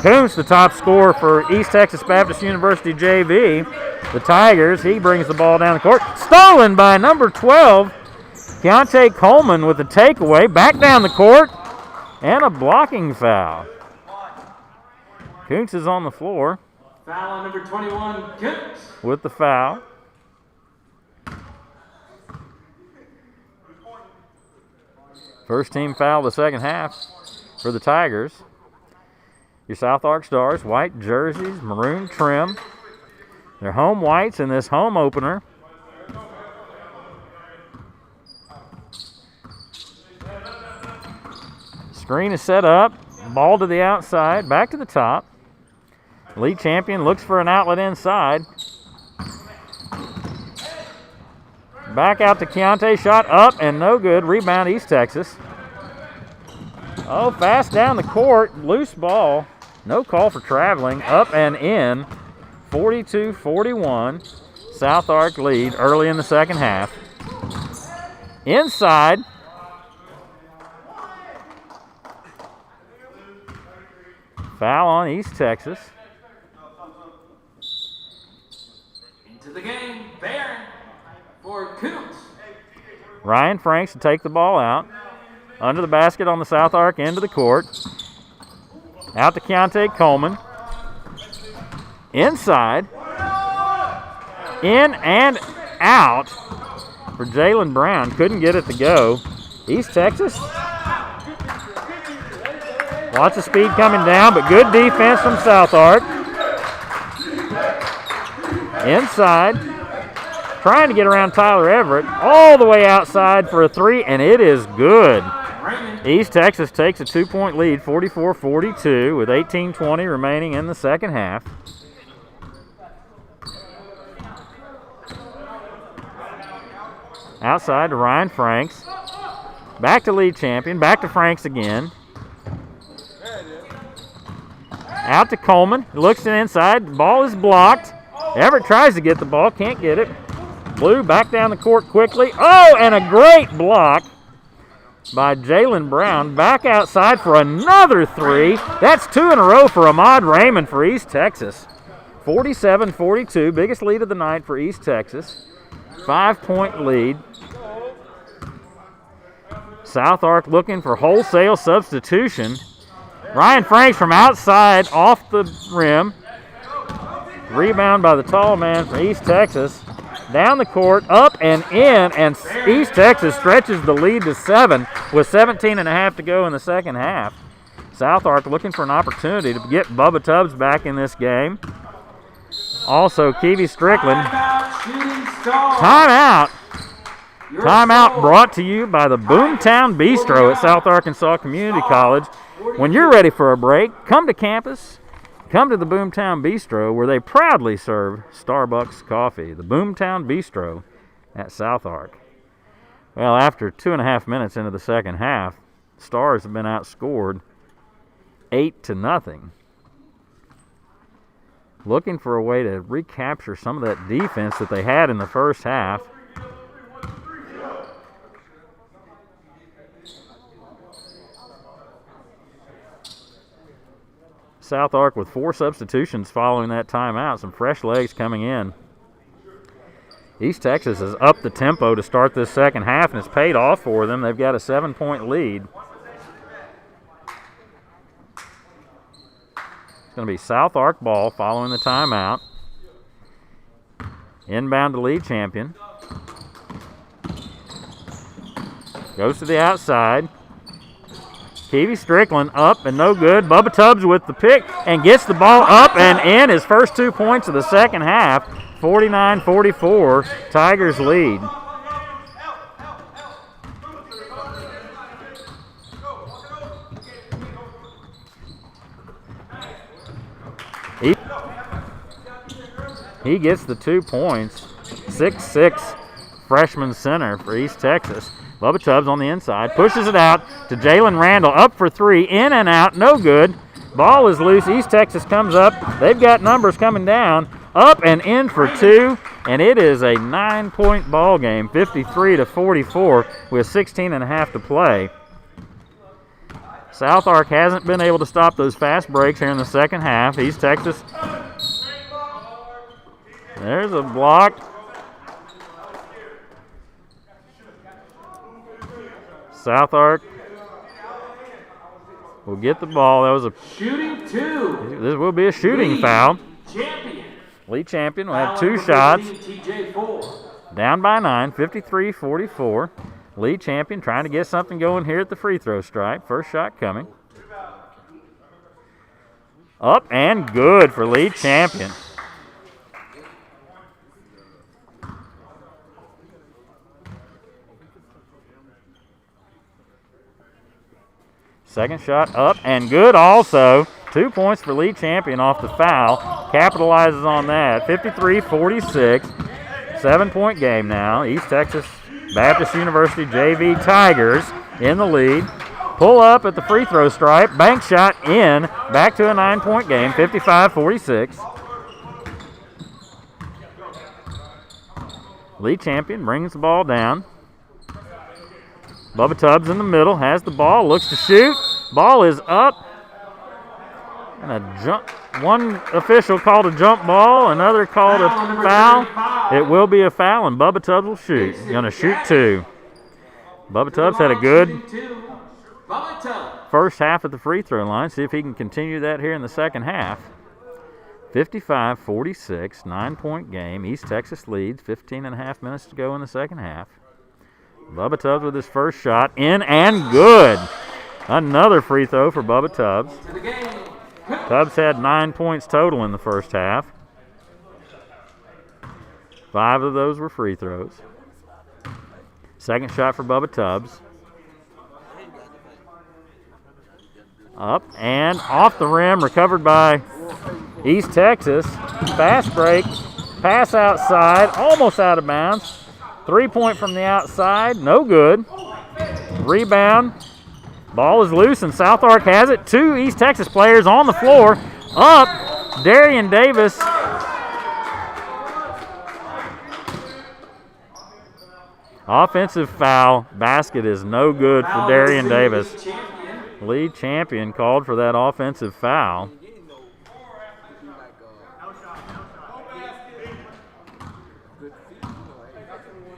Kuntz, the top scorer for East Texas Baptist University JV. The Tigers, he brings the ball down the court. Stolen by number 12, Keontae Coleman with the takeaway. Back down the court. And a blocking foul. Kuntz is on the floor. Foul on number 21, Kuntz. With the foul. First team foul of the second half for the Tigers. Your SouthArk Stars, white jerseys, maroon trim. They're home whites in this home opener. Screen is set up. Ball to the outside, back to the top. League champion looks for an outlet inside. Back out to Keontae, shot up and no good. Rebound East Texas. Oh, fast down the court, loose ball. No call for traveling, up and in. 42-41. SouthArk lead early in the second half. Inside. Foul on East Texas. Into the game, Barron for Coots. Ryan Franks to take the ball out. Under the basket on the SouthArk end of the court. Out to Keontae Coleman. Inside. In and out for Jalen Brown. Couldn't get it to go. East Texas. Lots of speed coming down, but good defense from SouthArk. Inside. Trying to get around Tyler Everett. All the way outside for a three, and it is good. East Texas takes a 2-point lead, 44-42, with 18:20 remaining in the second half. Outside to Ryan Franks. Back to lead champion, back to Franks again. Out to Coleman, looks inside, the ball is blocked. Everett tries to get the ball, can't get it. Blue back down the court quickly. Oh, and a great block by Jalen Brown. Back outside for another three. That's two in a row for Ahmad Raymond for East Texas. 47-42, biggest lead of the night for East Texas. 5-point lead. SouthArk looking for wholesale substitution. Ryan Franks from outside off the rim. Rebound by the tall man from East Texas. Down the court, up and in, and East Texas stretches the lead to 7 with 17.5 to go in the second half. SouthArk looking for an opportunity to get Bubba Tubbs back in this game. Also, Keevy Strickland. Timeout. Timeout brought to you by the Boomtown Bistro at South Arkansas Community College. When you're ready for a break, come to campus. Come to the Boomtown Bistro, where they proudly serve Starbucks coffee. The Boomtown Bistro at SouthArk. Well, after 2.5 minutes into the second half, Stars have been outscored 8-0. Looking for a way to recapture some of that defense that they had in the first half. SouthArk with 4 substitutions following that timeout. Some fresh legs coming in. East Texas has upped the tempo to start this second half, and it's paid off for them. They've got a 7-point lead. It's going to be SouthArk ball following the timeout. Inbound to lead champion. Goes to the outside. Keevy Strickland up and no good. Bubba Tubbs with the pick and gets the ball up and in. His first 2 points of the second half. 49-44, Tigers lead. He gets the 2 points. 6'6", freshman center for East Texas. Bubba Tubbs on the inside, pushes it out to Jalen Randall, up for 3, in and out, no good. Ball is loose, East Texas comes up. They've got numbers coming down, up and in for 2, and it is a 9-point ball game, 53-44 with 16.5 to play. SouthArk hasn't been able to stop those fast breaks here in the second half. East Texas, there's a block. SouthArk will get the ball. That was a shooting 2. This will be a shooting foul. Champion. Lead champion will have 2 shots. TJ 4. Down by 9, 53-44. Lee Champion trying to get something going here at the free throw stripe. First shot coming. Up and good for Lee Champion. Second shot up and good also. 2 points for Lee Champion off the foul. Capitalizes on that. 53-46. 7-point game now. East Texas Baptist University JV Tigers in the lead. Pull up at the free throw stripe. Bank shot in. Back to a 9-point game. 55-46. Lee Champion brings the ball down. Bubba Tubbs in the middle. Has the ball. Looks to shoot. Ball is up. And a jump. One official called a jump ball. Another called a foul. It will be a foul, and Bubba Tubbs will shoot. He's going to shoot 2. Bubba Tubbs had a good first half at the free throw line. See if he can continue that here in the second half. 55-46, 9-point game. East Texas leads. 15 and a half minutes to go in the second half. Bubba Tubbs with his first shot. In and good. Another free throw for Bubba Tubbs. Tubbs had 9 points total in the first half. 5 of those were free throws. Second shot for Bubba Tubbs. Up and off the rim, recovered by East Texas. Fast break, pass outside, almost out of bounds. 3-point from the outside, no good. Rebound. Ball is loose, and SouthArk has it. 2 East Texas players on the floor. Up, Darian Davis. Offensive foul. Basket is no good for Darian Davis. Lee Champion called for that offensive foul.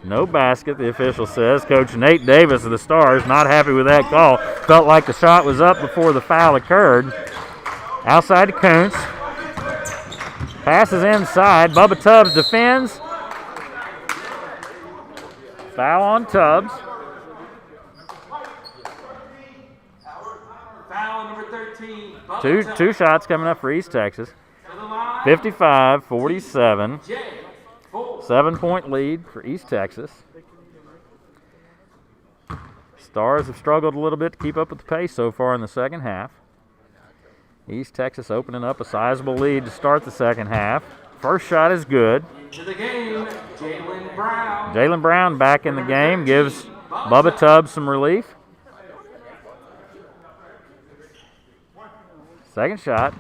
No basket, the official says. Coach Nate Davis of the Stars not happy with that call. Felt like the shot was up before the foul occurred. Outside to Kuntz. Passes inside. Bubba Tubbs defends. Foul on Tubbs. Foul number 13. Two shots coming up for East Texas. 55-47. 7-point lead for East Texas. Stars have struggled a little bit to keep up with the pace so far in the second half. East Texas opening up a sizable lead to start the second half. First shot is good. To the game, Jalen Brown. Jalen Brown back in the game, gives Bubba Tubbs some relief. Second shot.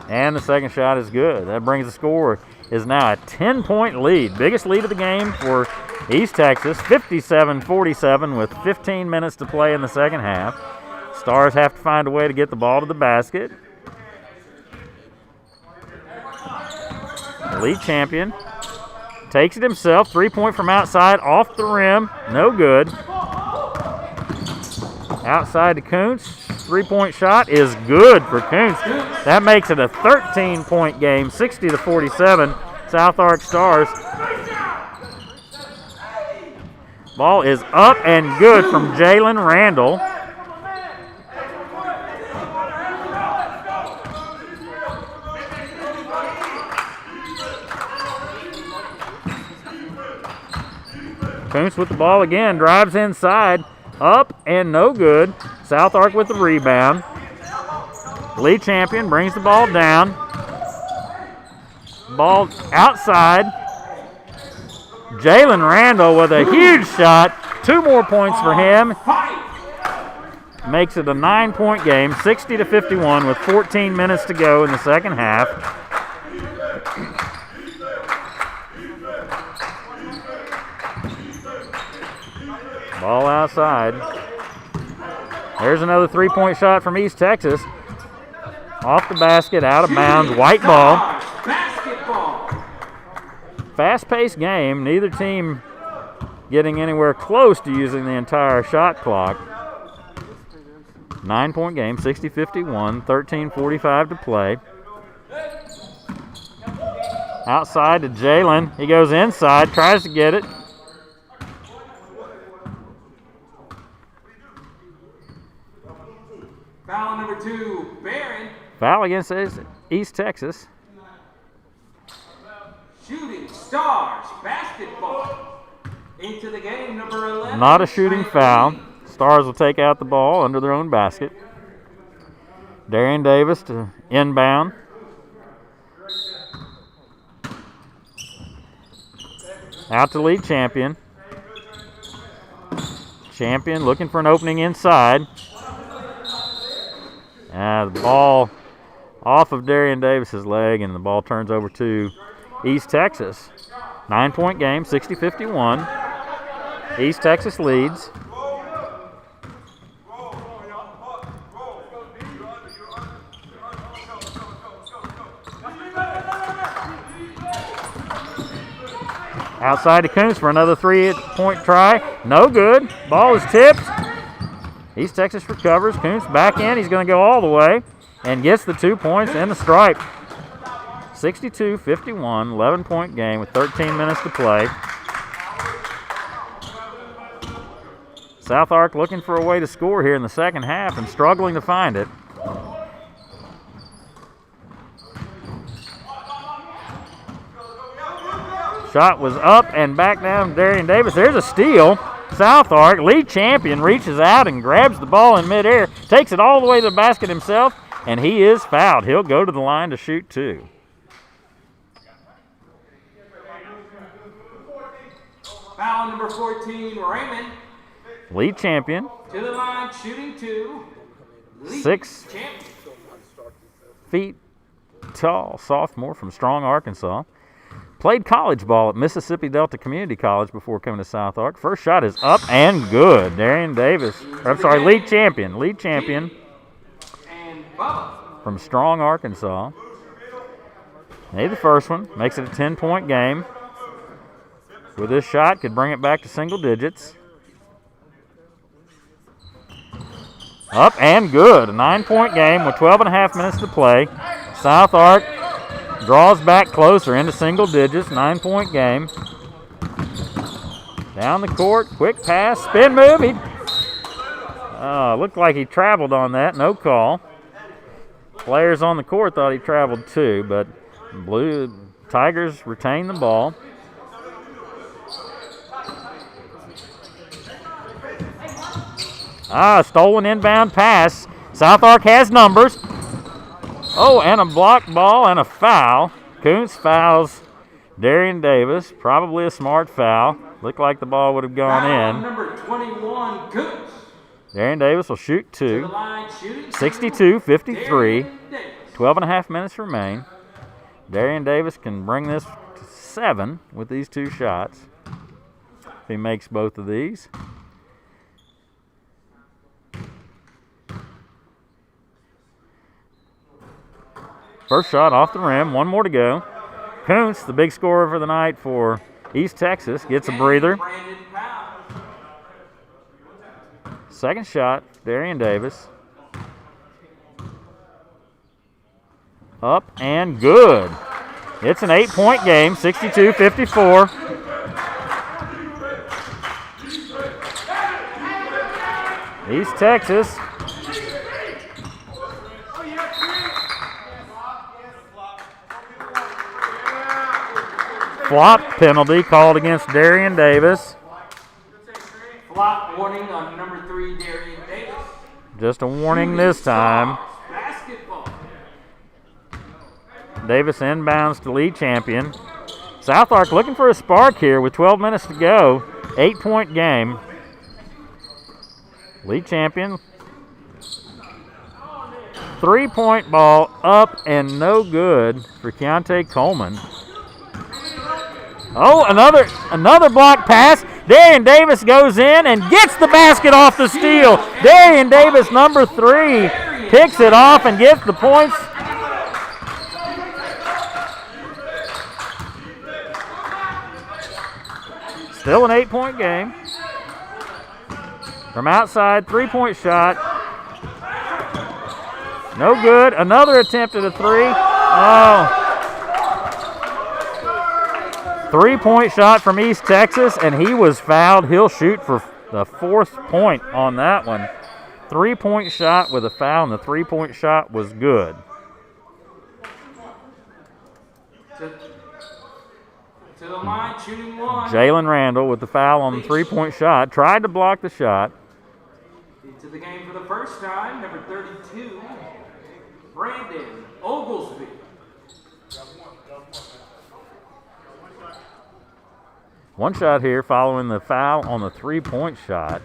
And the second shot is good. That brings the score is now a 10-point lead. Biggest lead of the game for East Texas, 57-47 with 15 minutes to play in the second half. Stars have to find a way to get the ball to the basket. The league champion takes it himself. 3-point from outside, off the rim. No good. Outside to Kuntz. 3-point shot is good for Kuntz. That makes it a 13-point game, 60-47. SouthArk Stars. Ball is up and good from Jalen Randall. Kuntz with the ball again, drives inside, up and no good. SouthArk with the rebound. Lee Champion brings the ball down. Ball outside. Jalen Randall with a huge shot. 2 more points for him. Makes it a 9-point game, 60-51 with 14 minutes to go in the second half. Ball outside. There's another 3-point shot from East Texas. Off the basket, out of bounds, white ball. Fast-paced game. Neither team getting anywhere close to using the entire shot clock. 9-point game, 60-51, 13:45 to play. Outside to Jalen. He goes inside, tries to get it. Foul number 2, Barron. Foul against East Texas. Shooting Stars basketball. Into the game, number 11. Not a shooting foul. Stars will take out the ball under their own basket. Darian Davis to inbound. Out to lead Champion. Champion looking for an opening inside. The ball off of Darian Davis's leg, and the ball turns over to East Texas. 9-point game, 60-51. East Texas leads. Outside to Koontz for another 3-point try. No good. Ball is tipped. East Texas recovers. Koontz back in. He's going to go all the way and gets the 2 points and the stripe. 62-51, 11-point game with 13 minutes to play. SouthArk looking for a way to score here in the second half and struggling to find it. Shot was up and back down to Darian Davis. There's a steal. SouthArk, lead champion, reaches out and grabs the ball in midair, takes it all the way to the basket himself, and he is fouled. He'll go to the line to shoot 2. Foul number 14, Raymond. Lead champion. To the line, shooting 2. 6 feet tall, sophomore from Strong, Arkansas. Played college ball at Mississippi Delta Community College before coming to SouthArk. First shot is up and good. Darian Davis, lead champion from Strong, Arkansas. Made the first one, makes it a 10-point game. With this shot, could bring it back to single digits. Up and good. A 9-point game with 12.5 minutes to play. SouthArk draws back closer into single digits. 9-point game. Down the court, quick pass, spin move. Looked like he traveled on that. No call. Players on the court thought he traveled too, but Blue Tigers retain the ball. Stolen inbound pass. SouthArk has numbers. And a blocked ball and a foul. Koontz fouls Darian Davis. Probably a smart foul. Looked like the ball would have gone in. Number 21, Koontz. Darian Davis will shoot 2. 62-53. 12.5 minutes remain. Darian Davis can bring this to 7 with these 2 shots. If he makes both of these. First shot off the rim, 1 more to go. Koontz, the big scorer for the night for East Texas, gets a breather. Second shot, Darian Davis. Up and good. It's an 8-point game, 62-54. East Texas. Flop penalty called against Darian Davis. Flop warning on number 3, Darian Davis. Just a warning this time. Basketball. Davis inbounds to lead champion. SouthArk looking for a spark here with 12 minutes to go. 8-point game. Lead champion. 3-point ball up and no good for Keontae Coleman. Another block pass. Darian Davis goes in and gets the basket off the steal. Darian Davis, number 3, picks it off and gets the points. Still an 8-point game. From outside, 3-point shot. No good. Another attempt at a three. Oh. 3-point shot from East Texas, and he was fouled. He'll shoot for the 4th point on that one. 3-point shot with a foul, and the 3-point shot was good. To the line, shooting one. Jalen Randall with the foul on the 3-point shot. Tried to block the shot. Into the game for the first time, number 32, Brandon Oglesby. One shot here following the foul on the 3-point shot.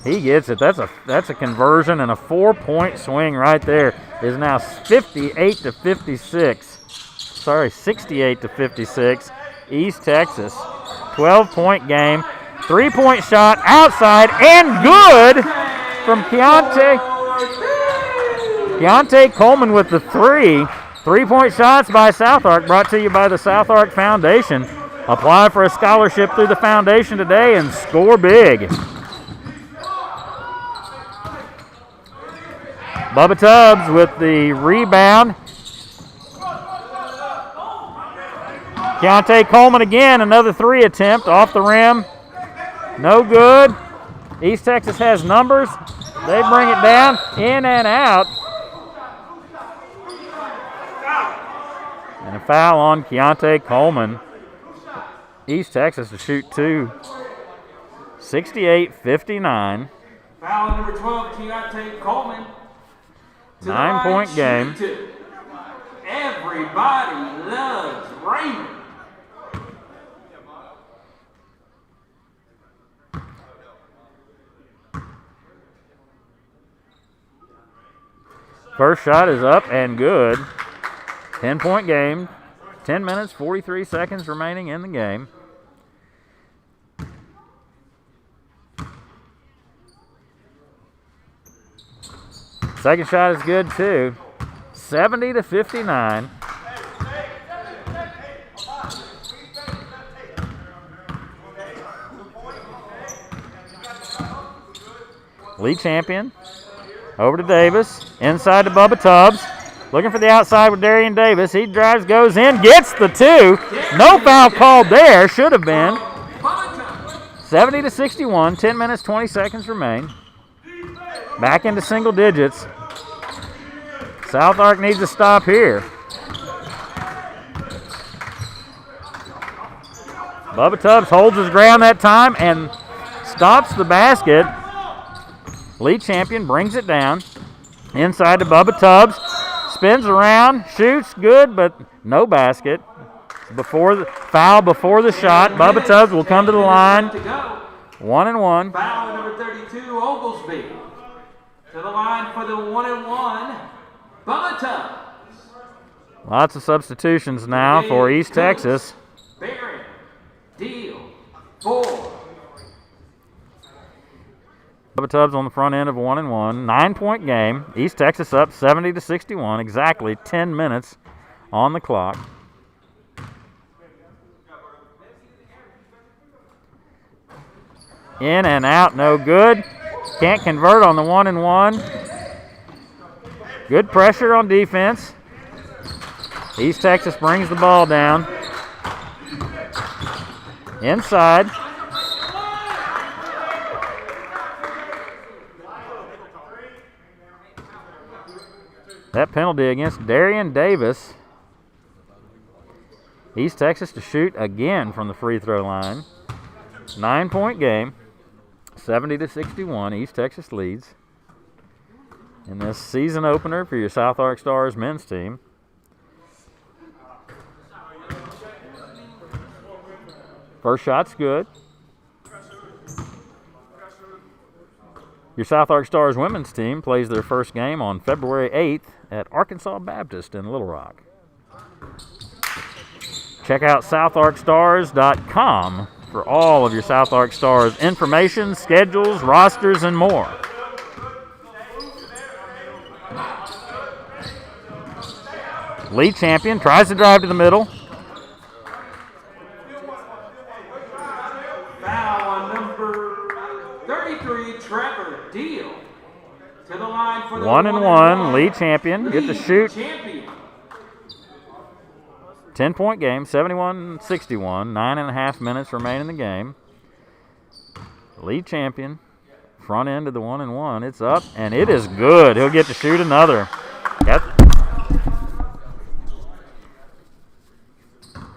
He gets it. That's a conversion, and a 4-point swing right there is now 58 to 56. Sorry, 68 to 56. East Texas. 12-point game. 3-point shot outside and good from Keontae Coleman with the 3. 3-point shots by SouthArk, brought to you by the SouthArk Foundation. Apply for a scholarship through the foundation today and score big. Bubba Tubbs with the rebound. Keontae Coleman again, another 3 attempt off the rim. No good. East Texas has numbers. They bring it down, in and out. And a foul on Keontae Coleman. East Texas to shoot 2. 68-59. Foul number 12, Keontae Coleman. 9-point game. Everybody loves Raymond. First shot is up and good. 10-point game. 10 minutes, 43 seconds remaining in the game. Second shot is good too. 70 to 59. League champion. Over to Davis. Inside to Bubba Tubbs. Looking for the outside with Darian Davis. He drives, goes in, gets the 2. No foul called there. Should have been. 70 to 61. 10 minutes, 20 seconds remain. Back into single digits. SouthArk needs a stop here. Bubba Tubbs holds his ground that time and stops the basket. League champion brings it down. Inside to Bubba Tubbs. Spins around, shoots, good, but no basket. Foul before the shot. Bubba Tubbs will come to the line. 1-1. Foul number 32, Oglesby. To the line for the 1-1, Bubba Tubbs. Lots of substitutions now for East Texas. Barron, Deal, 4. Bubba Tubbs on the front end of 1-1. 9-point game. East Texas up 70 to 61. Exactly 10 minutes on the clock. In and out, no good. Can't convert on the 1-1. Good pressure on defense. East Texas brings the ball down. Inside. That penalty against Darian Davis. East Texas to shoot again from the free throw line. 9-point game. 70 to 61. East Texas leads in this season opener for your SouthArk Stars men's team. First shot's good. Your SouthArk Stars women's team plays their first game on February 8th at Arkansas Baptist in Little Rock. Check out SouthArkStars.com for all of your SouthArk Stars information, schedules, rosters, and more. League champion tries to drive to the middle. Foul on number 33, Trevor Deal. To the line for the 1-1, Lee champion. Get to shoot. Champion. 10-point game, 71-61. 9.5 minutes remain in the game. Lee champion. Front end of the 1-1. It's up, and it is good. He'll get to shoot another.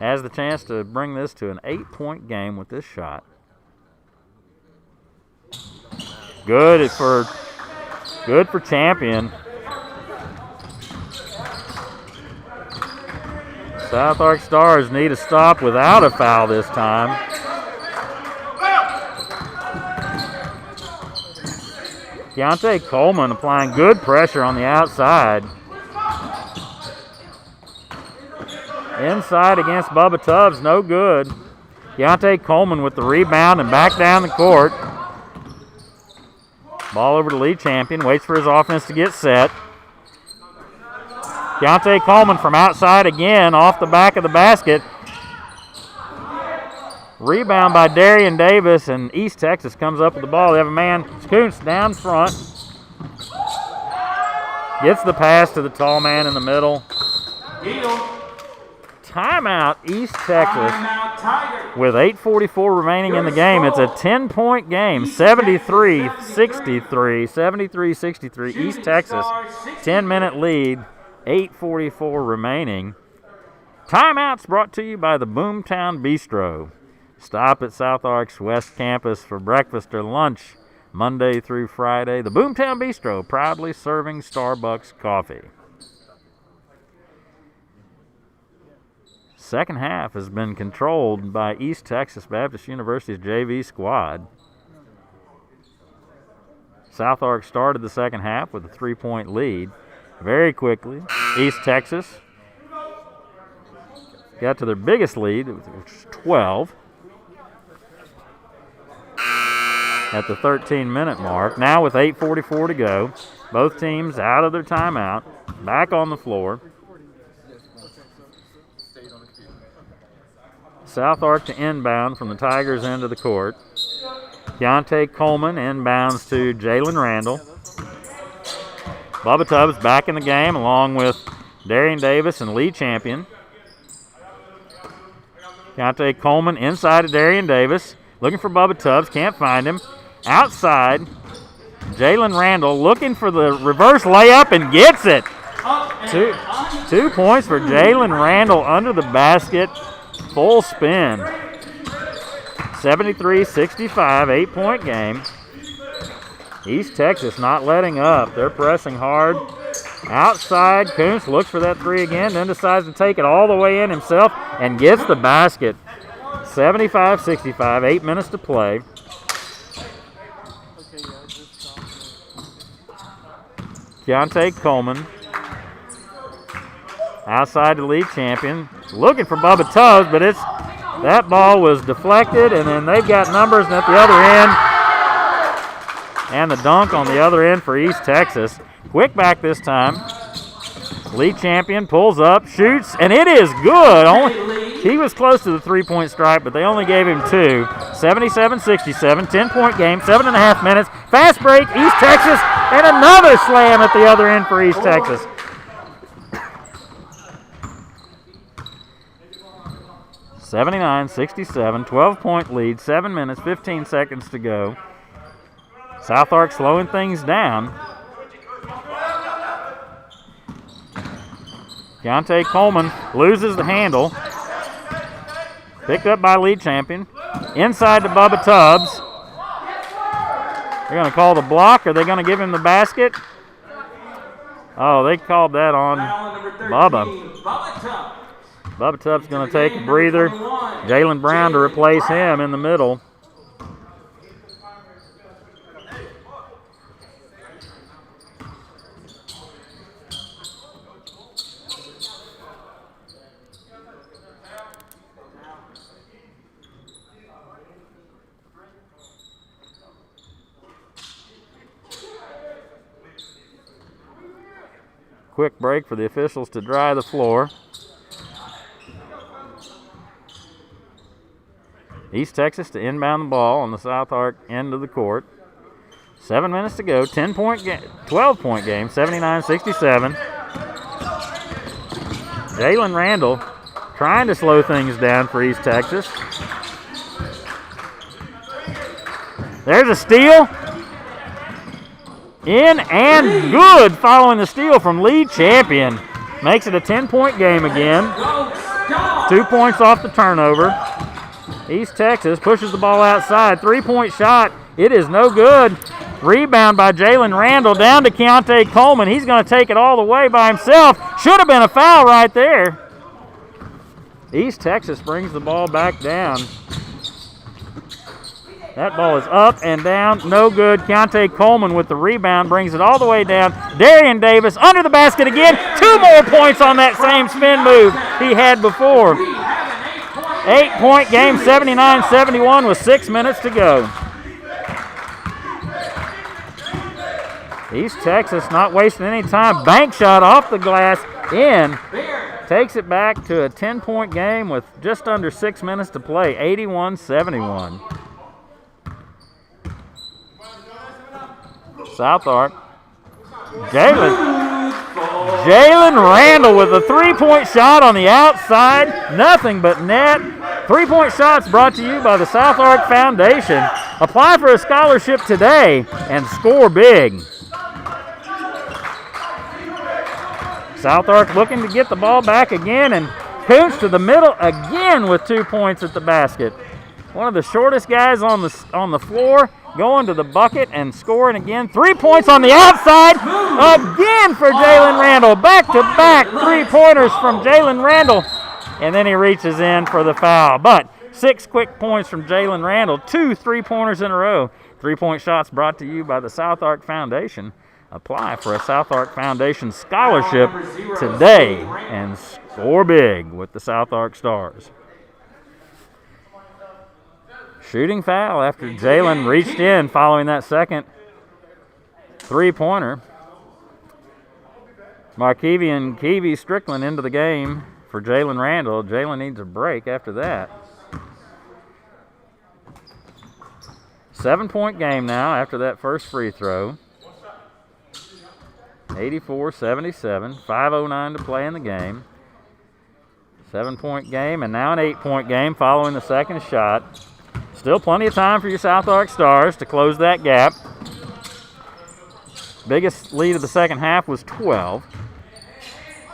Has the chance to bring this to an 8-point game with this shot. Good for champion. SouthArk Stars need a stop without a foul this time. Keontae Coleman applying good pressure on the outside. Inside against Bubba Tubbs, no good. Keontae Coleman with the rebound and back down the court. Ball over to Lee champion, waits for his offense to get set. Keontae Coleman from outside again, off the back of the basket. Rebound by Darian Davis, and East Texas comes up with the ball. They have a man, Kuntz, down front. Gets the pass to the tall man in the middle. Timeout, East Texas. With 8:44 remaining in the game, it's a 10-point game, 73-63. East Texas, 10-minute lead, 8:44 remaining. Timeouts brought to you by the Boomtown Bistro. Stop at SouthArk's West Campus for breakfast or lunch, Monday through Friday. The Boomtown Bistro, proudly serving Starbucks coffee. Second half has been controlled by East Texas Baptist University's JV squad. SouthArk started the second half with a 3-point lead. Very quickly, East Texas got to their biggest lead, which was 12, at the 13-minute mark. Now with 8:44 to go, both teams out of their timeout, back on the floor. SouthArk to inbound from the Tigers' end of the court. Keontae Coleman inbounds to Jalen Randall. Bubba Tubbs back in the game along with Darian Davis and Lee Champion. Keontae Coleman inside of Darian Davis. Looking for Bubba Tubbs. Can't find him. Outside, Jalen Randall looking for the reverse layup and gets it. 2 points for Jalen Randall under the basket. Full spin. 73-65, 8-point game. East Texas not letting up. They're pressing hard. Outside, Kuntz looks for that three again, then decides to take it all the way in himself and gets the basket. 75-65, 8 minutes to play. Keontae Coleman. Outside to Lee Champion. Looking for Bubba Tubbs, but that ball was deflected, and then they've got numbers at the other end. And the dunk on the other end for East Texas. Quick back this time. Lee Champion pulls up, shoots, and it is good. He was close to the three-point strike, but they only gave him 2. 77-67, 10-point game, 7.5 minutes. Fast break, East Texas, and another slam at the other end for East Texas. (79-67), 12-point lead, 7 minutes, 15 seconds to go. SouthArk slowing things down. Keontae Coleman loses the handle. Picked up by Lee Champion. Inside to Bubba Tubbs. They're going to call the block. Are they going to give him the basket? Oh, they called that on Bubba. Bubba Tubbs going to take a breather. Jalen Brown to replace him in the middle. Quick break for the officials to dry the floor. East Texas to inbound the ball on the SouthArk end of the court. 7 minutes to go. 12-point game, 79-67. Jalen Randall trying to slow things down for East Texas. There's a steal. In and good following the steal from Lee Champion. Makes it a 10-point game again. 2 points off the turnover. East Texas pushes the ball outside. 3-point shot. It is no good. Rebound by Jalen Randall down to Keontae Coleman. He's going to take it all the way by himself. Should have been a foul right there. East Texas brings the ball back down. That ball is up and down. No good. Keontae Coleman with the rebound brings it all the way down. Darian Davis under the basket again. 2 more points on that same spin move he had before. 8-point game, 79-71 with 6 minutes to go. East Texas not wasting any time. Bank shot off the glass in. Takes it back to a 10-point game with just under 6 minutes to play. 81-71. SouthArk. Jalen Randall with a 3-point shot on the outside. Nothing but net. 3-point shots brought to you by the SouthArk Foundation. Apply for a scholarship today and score big. SouthArk looking to get the ball back again, and Koontz to the middle again with 2 points at the basket. One of the shortest guys on the floor going to the bucket and scoring again. 3 points on the outside again for Jalen Randall. Back-to-back 3-pointers from Jalen Randall. And then he reaches in for the foul. But 6 quick points from Jalen Randall. 2 3-pointers in a row. 3-point shots brought to you by the SouthArk Foundation. Apply for a SouthArk Foundation scholarship today and score big with the SouthArk Stars. Shooting foul after Jalen reached in following that second 3-pointer. Markevian Keevy Strickland into the game for Jalen Randall. Jalen needs a break after that. 7-point game now after that first free throw. 84-77, 5:09 to play in the game. 7-point game and now an 8-point game following the second shot. Still plenty of time for your SouthArk Stars to close that gap. Biggest lead of the second half was 12.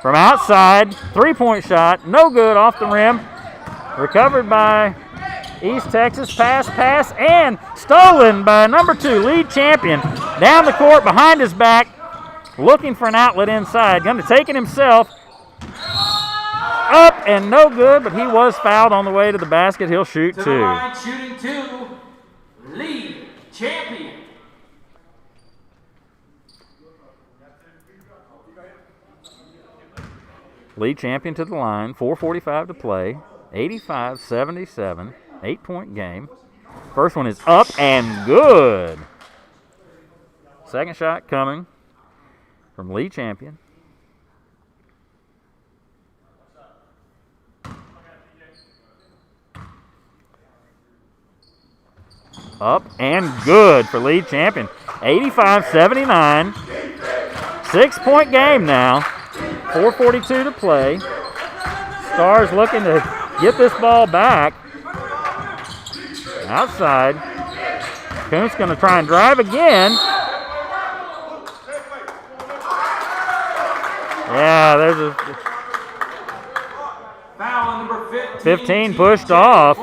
From outside, 3-point shot, no good off the rim. Recovered by East Texas, pass, and stolen by number 2, lead champion. Down the court behind his back, looking for an outlet inside. Going to take it himself. Up and no good, but he was fouled on the way to the basket. He'll shoot 2. To the line, shooting 2, lead champion. Lead champion to the line, 4:45 to play, 85-77, 8-point game. First one is up and good. Second shot coming from lead champion. Up and good for lead champion. 85-79. 6-point game now. 4:42 to play. Stars looking to get this ball back. Outside. Koontz going to try and drive again. Yeah, there's a Foul on number 15 pushed off.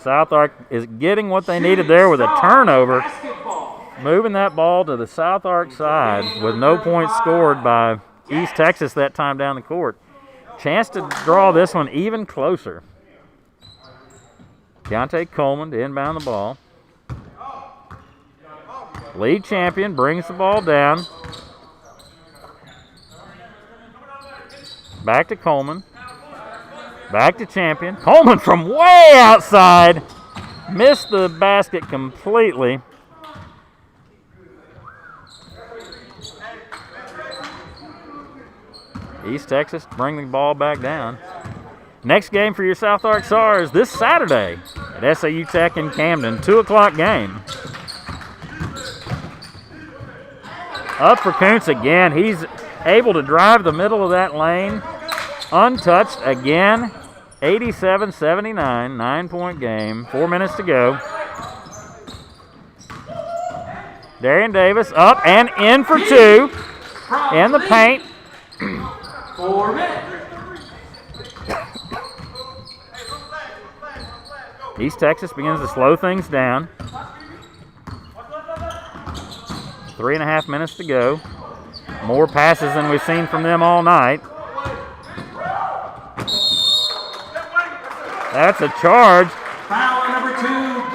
SouthArk is getting what they needed there with a turnover. Moving that ball to the SouthArk side with no points scored by East Texas that time down the court. Chance to draw this one even closer. Keontae Coleman to inbound the ball. Lead champion brings the ball down. Back to Coleman. Back to champion. Coleman from way outside. Missed the basket completely. East Texas bring the ball back down. Next game for your SouthArk Stars this Saturday at SAU Tech in Camden. 2 o'clock game. Up for Kuntz again. He's able to drive the middle of that lane. Untouched again. 87-79, 9-point game. 4 minutes to go. Darian Davis up and in for two. In the paint. 4 minutes. East Texas begins to slow things down. 3.5 minutes to go. More passes than we've seen from them all night. That's a charge. Foul number 2,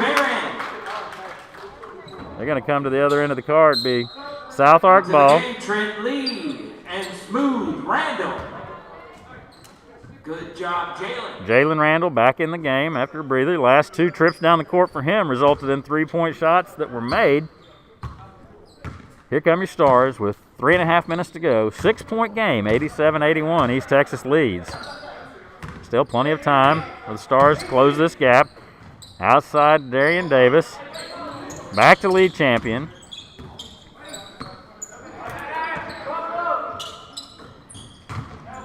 Barron. They're going to come to the other end of the card. Be SouthArk ball. Trent Lee and Smooth Randall. Good job, Jalen. Jalen Randall back in the game after a breather. Last 2 trips down the court for him resulted in 3-point shots that were made. Here come your Stars with 3.5 minutes to go. 6-point game, 87-81. East Texas leads. Still plenty of time for the Stars to close this gap. Outside Darian Davis. Back to lead champion.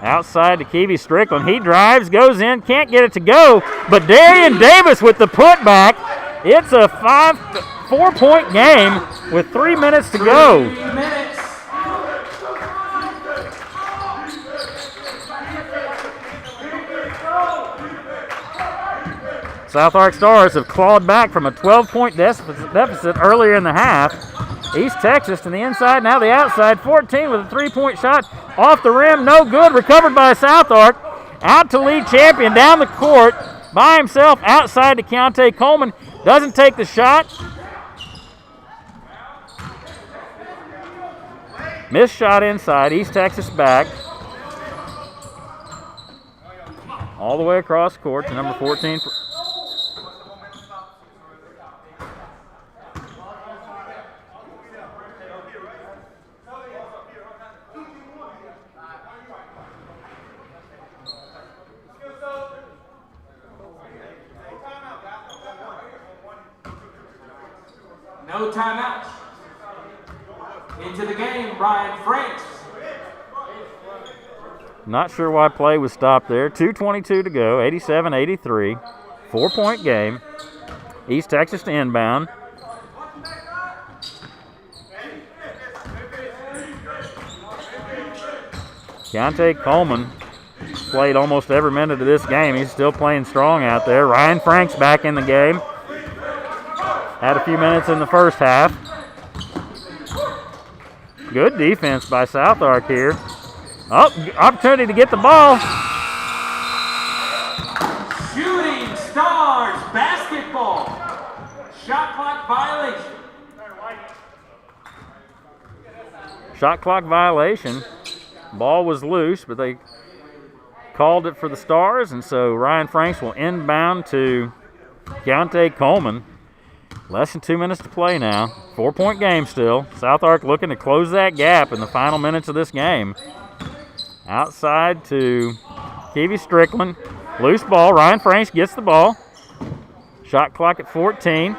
Outside to Keevy Strickland. He drives, goes in, can't get it to go. But Darian Davis with the putback. It's a 4-point game with 3 minutes to go. 3 minutes. SouthArk Stars have clawed back from a 12-point deficit earlier in the half. East Texas to the inside, now the outside. 14 with a 3-point shot off the rim, no good. Recovered by SouthArk. Out to lead champion down the court by himself outside to Keontae Coleman. Doesn't take the shot. Missed shot inside. East Texas back. All the way across court to number 14. No timeouts. Into the game, Ryan Franks. Not sure why play was stopped there. 2:22 to go, 87-83. 4-point game. East Texas to inbound. Keontae Coleman played almost every minute of this game. He's still playing strong out there. Ryan Franks back in the game. Had a few minutes in the first half. Good defense by SouthArk here. Oh, opportunity to get the ball. Shooting Stars basketball. Shot clock violation. Shot clock violation. Ball was loose, but they called it for the Stars, and so Ryan Franks will inbound to Keontae Coleman. Less than 2 minutes to play now. 4-point game still. SouthArk looking to close that gap in the final minutes of this game. Outside to Keevy Strickland. Loose ball. Ryan Franks gets the ball. Shot clock at 14.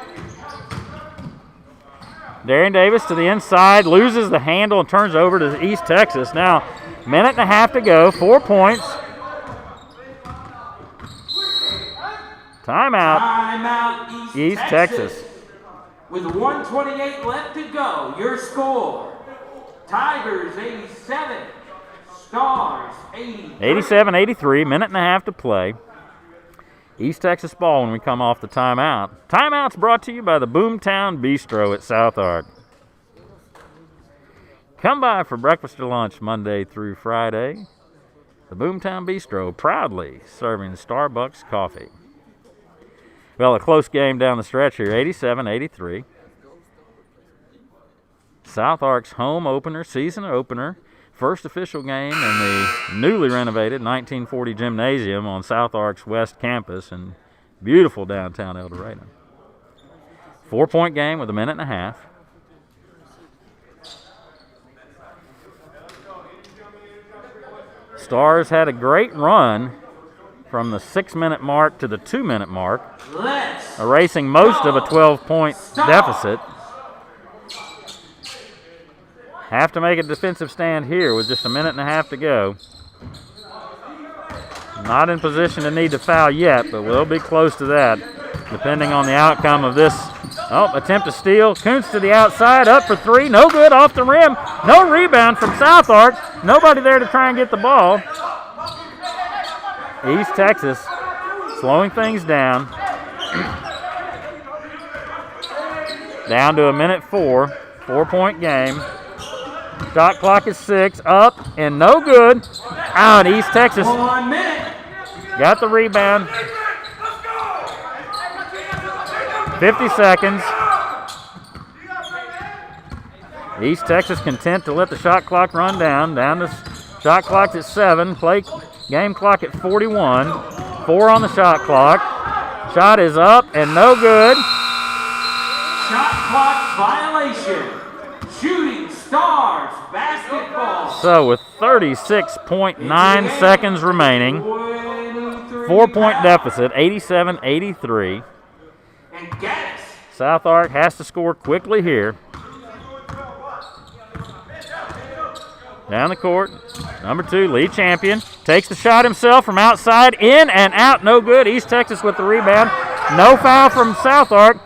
Darian Davis to the inside. Loses the handle and turns over to East Texas. Now, minute and a half to go. 4 points. Timeout. Timeout East Texas. With 1:28 left to go, your score: Tigers 87, Stars 80. 87-83, minute and a half to play. East Texas ball when we come off the timeout. Timeout's brought to you by the Boomtown Bistro at SouthArk. Come by for breakfast or lunch Monday through Friday. The Boomtown Bistro, proudly serving Starbucks coffee. Well, a close game down the stretch here, 87-83. SouthArk's home opener, season opener, first official game in the newly renovated 1940 gymnasium on SouthArk's West Campus in beautiful downtown El Dorado. 4-point game with a minute and a half. Stars had a great run from the 6-minute mark to the 2-minute mark, erasing most of a 12-point deficit. Have to make a defensive stand here with just a minute and a half to go. Not in position to need to foul yet, but we'll be close to that, depending on the outcome of this. Oh, attempt to steal. Kuntz to the outside, up for three. No good, off the rim. No rebound from SouthArk. Nobody there to try and get the ball. East Texas slowing things down. Down to a minute 4. 4-point game. Shot clock is 6. Up and no good. Out. East Texas 1 minute. got the rebound. 50 seconds. East Texas content to let the shot clock run down. Down to shot clock's at 7. Game clock at 41. 4 on the shot clock. Shot is up and no good. Shot clock violation. Shooting Stars basketball. So with 36.9 seconds remaining, 4-point deficit, 87-83. And Gaddis. SouthArk has to score quickly here. Down the court, number 2, Lee Champion. Takes the shot himself from outside, in and out, no good. East Texas with the rebound. No foul from SouthArk.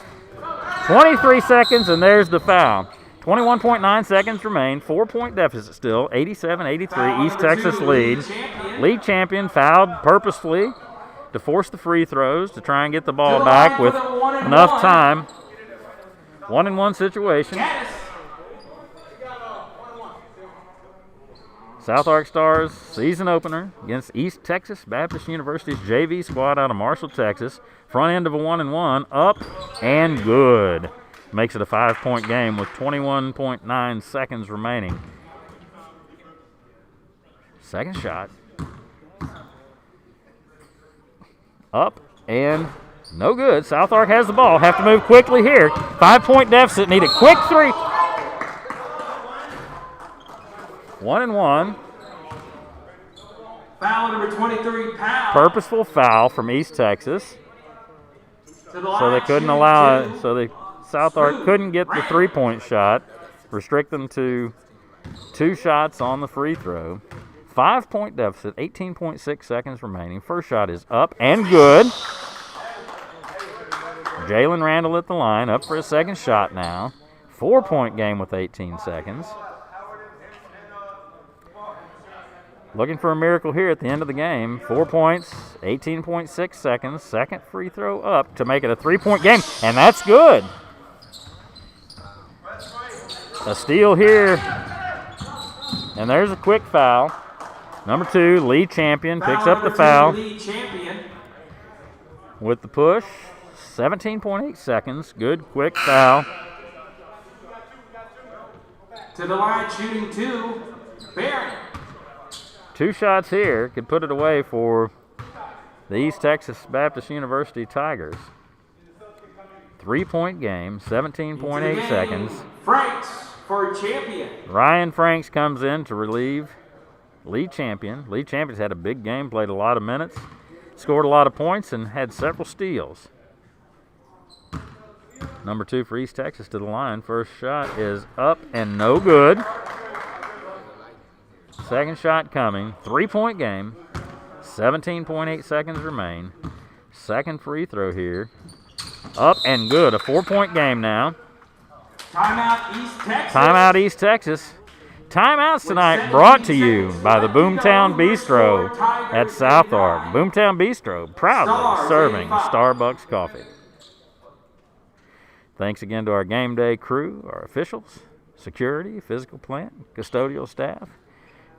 23 seconds, and there's the foul. 21.9 seconds remain. 4-point deficit still. 87-83. East Texas lead. Lee Champion fouled purposefully to force the free throws to try and get the ball back with enough time. 1-and-1 situation. SouthArk Stars season opener against East Texas Baptist University's JV squad out of Marshall, Texas. Front end of a 1-and-1, up and good. Makes it a 5-point game with 21.9 seconds remaining. Second shot. Up and no good. SouthArk has the ball. Have to move quickly here. 5-point deficit. Need a quick 3. 1-and-1. Foul number 23, Powell. Purposeful foul from East Texas. So they couldn't allow it. So SouthArk couldn't get the 3-point shot. Restrict them to 2 shots on the free throw. 5-point deficit, 18.6 seconds remaining. First shot is up and good. Jalen Randall at the line, up for a second shot now. 4-point game with 18 seconds. Looking for a miracle here at the end of the game. 4 points, 18.6 seconds. Second free throw up to make it a 3-point game, and that's good. A steal here, and there's a quick foul. Number 2, Lee Champion picks up the foul. Lee Champion. With the push, 17.8 seconds. Good quick foul. To the line, shooting 2, Barron. 2 shots here could put it away for the East Texas Baptist University Tigers. 3-point game, 17.8 seconds. Franks for Champion. Ryan Franks comes in to relieve Lee Champion. Lee Champion's had a big game, played a lot of minutes, scored a lot of points, and had several steals. Number 2 for East Texas to the line. First shot is up and no good. Second shot coming. 3-point game. 17.8 seconds remain. Second free throw here. Up and good. A 4-point game now. Timeout East Texas. Timeout East Texas. Timeouts tonight brought to you by the Boomtown Bistro at SouthArk. Boomtown Bistro, proudly serving Starbucks coffee. Thanks again to our game day crew, our officials, security, physical plant, custodial staff.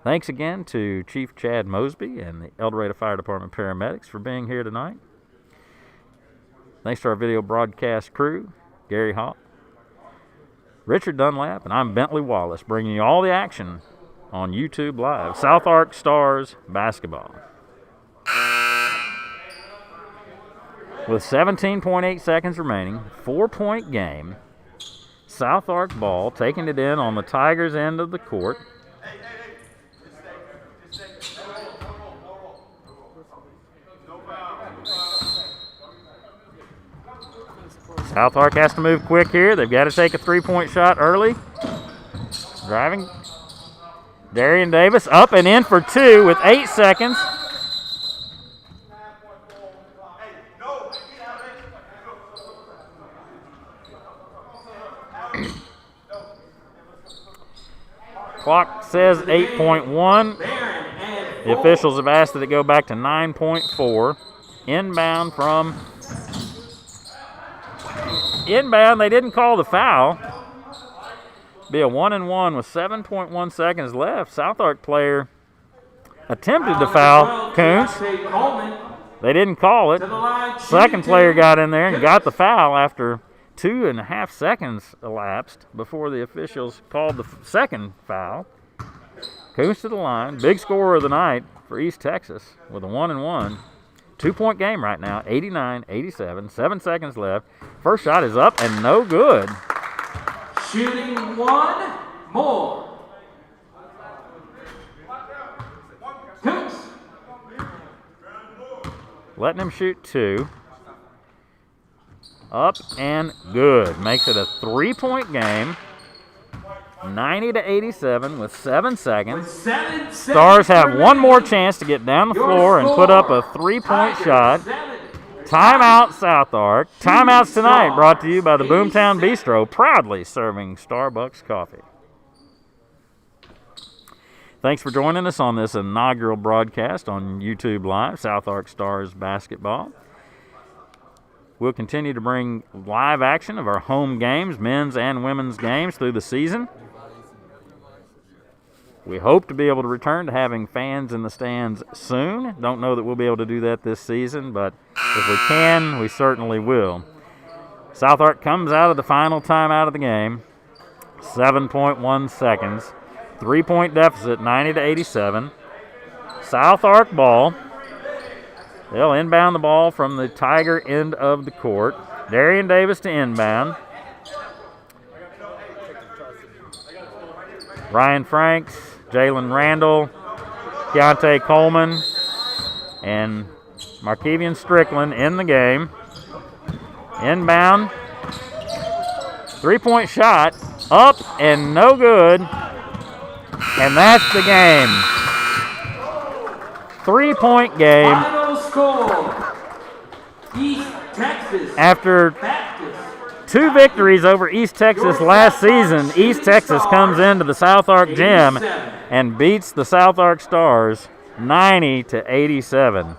Thanks again to Chief Chad Mosby and the El Dorado Fire Department paramedics for being here tonight. Thanks to our video broadcast crew, Gary Hall, Richard Dunlap, and I'm Bentley Wallace, bringing you all the action on YouTube Live. SouthArk Stars Basketball. With 17.8 seconds remaining, 4-point game. SouthArk ball, taking it in on the Tigers' end of the court. SouthArk has to move quick here. They've got to take a 3-point shot early. Driving. Darian Davis up and in for 2 with 8 seconds. Clock says 8.1. The officials have asked that it go back to 9.4. Inbound, they didn't call the foul. Be a 1-and-1 with 7.1 seconds left. SouthArk player attempted to foul Koontz. They didn't call it. Second player got in there and got the foul after 2.5 seconds elapsed before the officials called the second foul. Koontz to the line. Big scorer of the night for East Texas with a 1-and-1. 2-point game right now, 89-87. 7 seconds left. First shot is up and no good. Shooting one more. Koontz. Letting him shoot 2. Up and good. Makes it a 3-point game. 90-87 with 7 seconds. Stars have one more chance to get down the floor and put up a 3-point shot. Timeout, SouthArk. Timeouts tonight brought to you by the Boomtown Bistro, proudly serving Starbucks coffee. Thanks for joining us on this inaugural broadcast on YouTube Live, SouthArk Stars Basketball. We'll continue to bring live action of our home games, men's and women's games, through the season. We hope to be able to return to having fans in the stands soon. Don't know that we'll be able to do that this season, but if we can, we certainly will. SouthArk comes out of the final timeout of the game. 7.1 seconds. 3-point deficit, 90-87. SouthArk ball. They'll inbound the ball from the Tiger end of the court. Darian Davis to inbound. Ryan Franks, Jalen Randall, Keontae Coleman, and Markevian Strickland in the game. Inbound. 3-point shot. Up and no good. And that's the game. 3-point game. Final score. East Texas. After 2 victories over East Texas last season, East Texas comes into the SouthArk gym and beats the SouthArk Stars 90-87.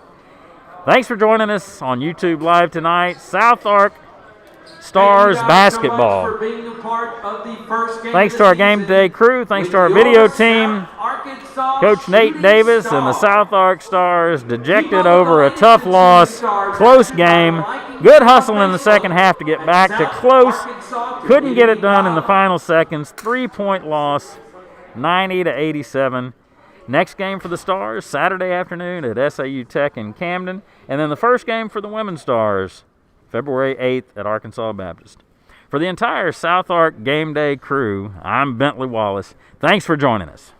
Thanks for joining us on YouTube Live tonight. SouthArk Stars Basketball. Thanks to our game day crew. Thanks to our video team. Coach Nate Davis and the SouthArk Stars dejected over a tough loss. Close game. Good hustle in the second half to get back to close. Couldn't get it done in the final seconds. 3-point loss, 90-87. Next game for the Stars, Saturday afternoon at SAU Tech in Camden. And then the first game for the Women's Stars, February 8th at Arkansas Baptist. For the entire SouthArk Game Day crew, I'm Bentley Wallace. Thanks for joining us.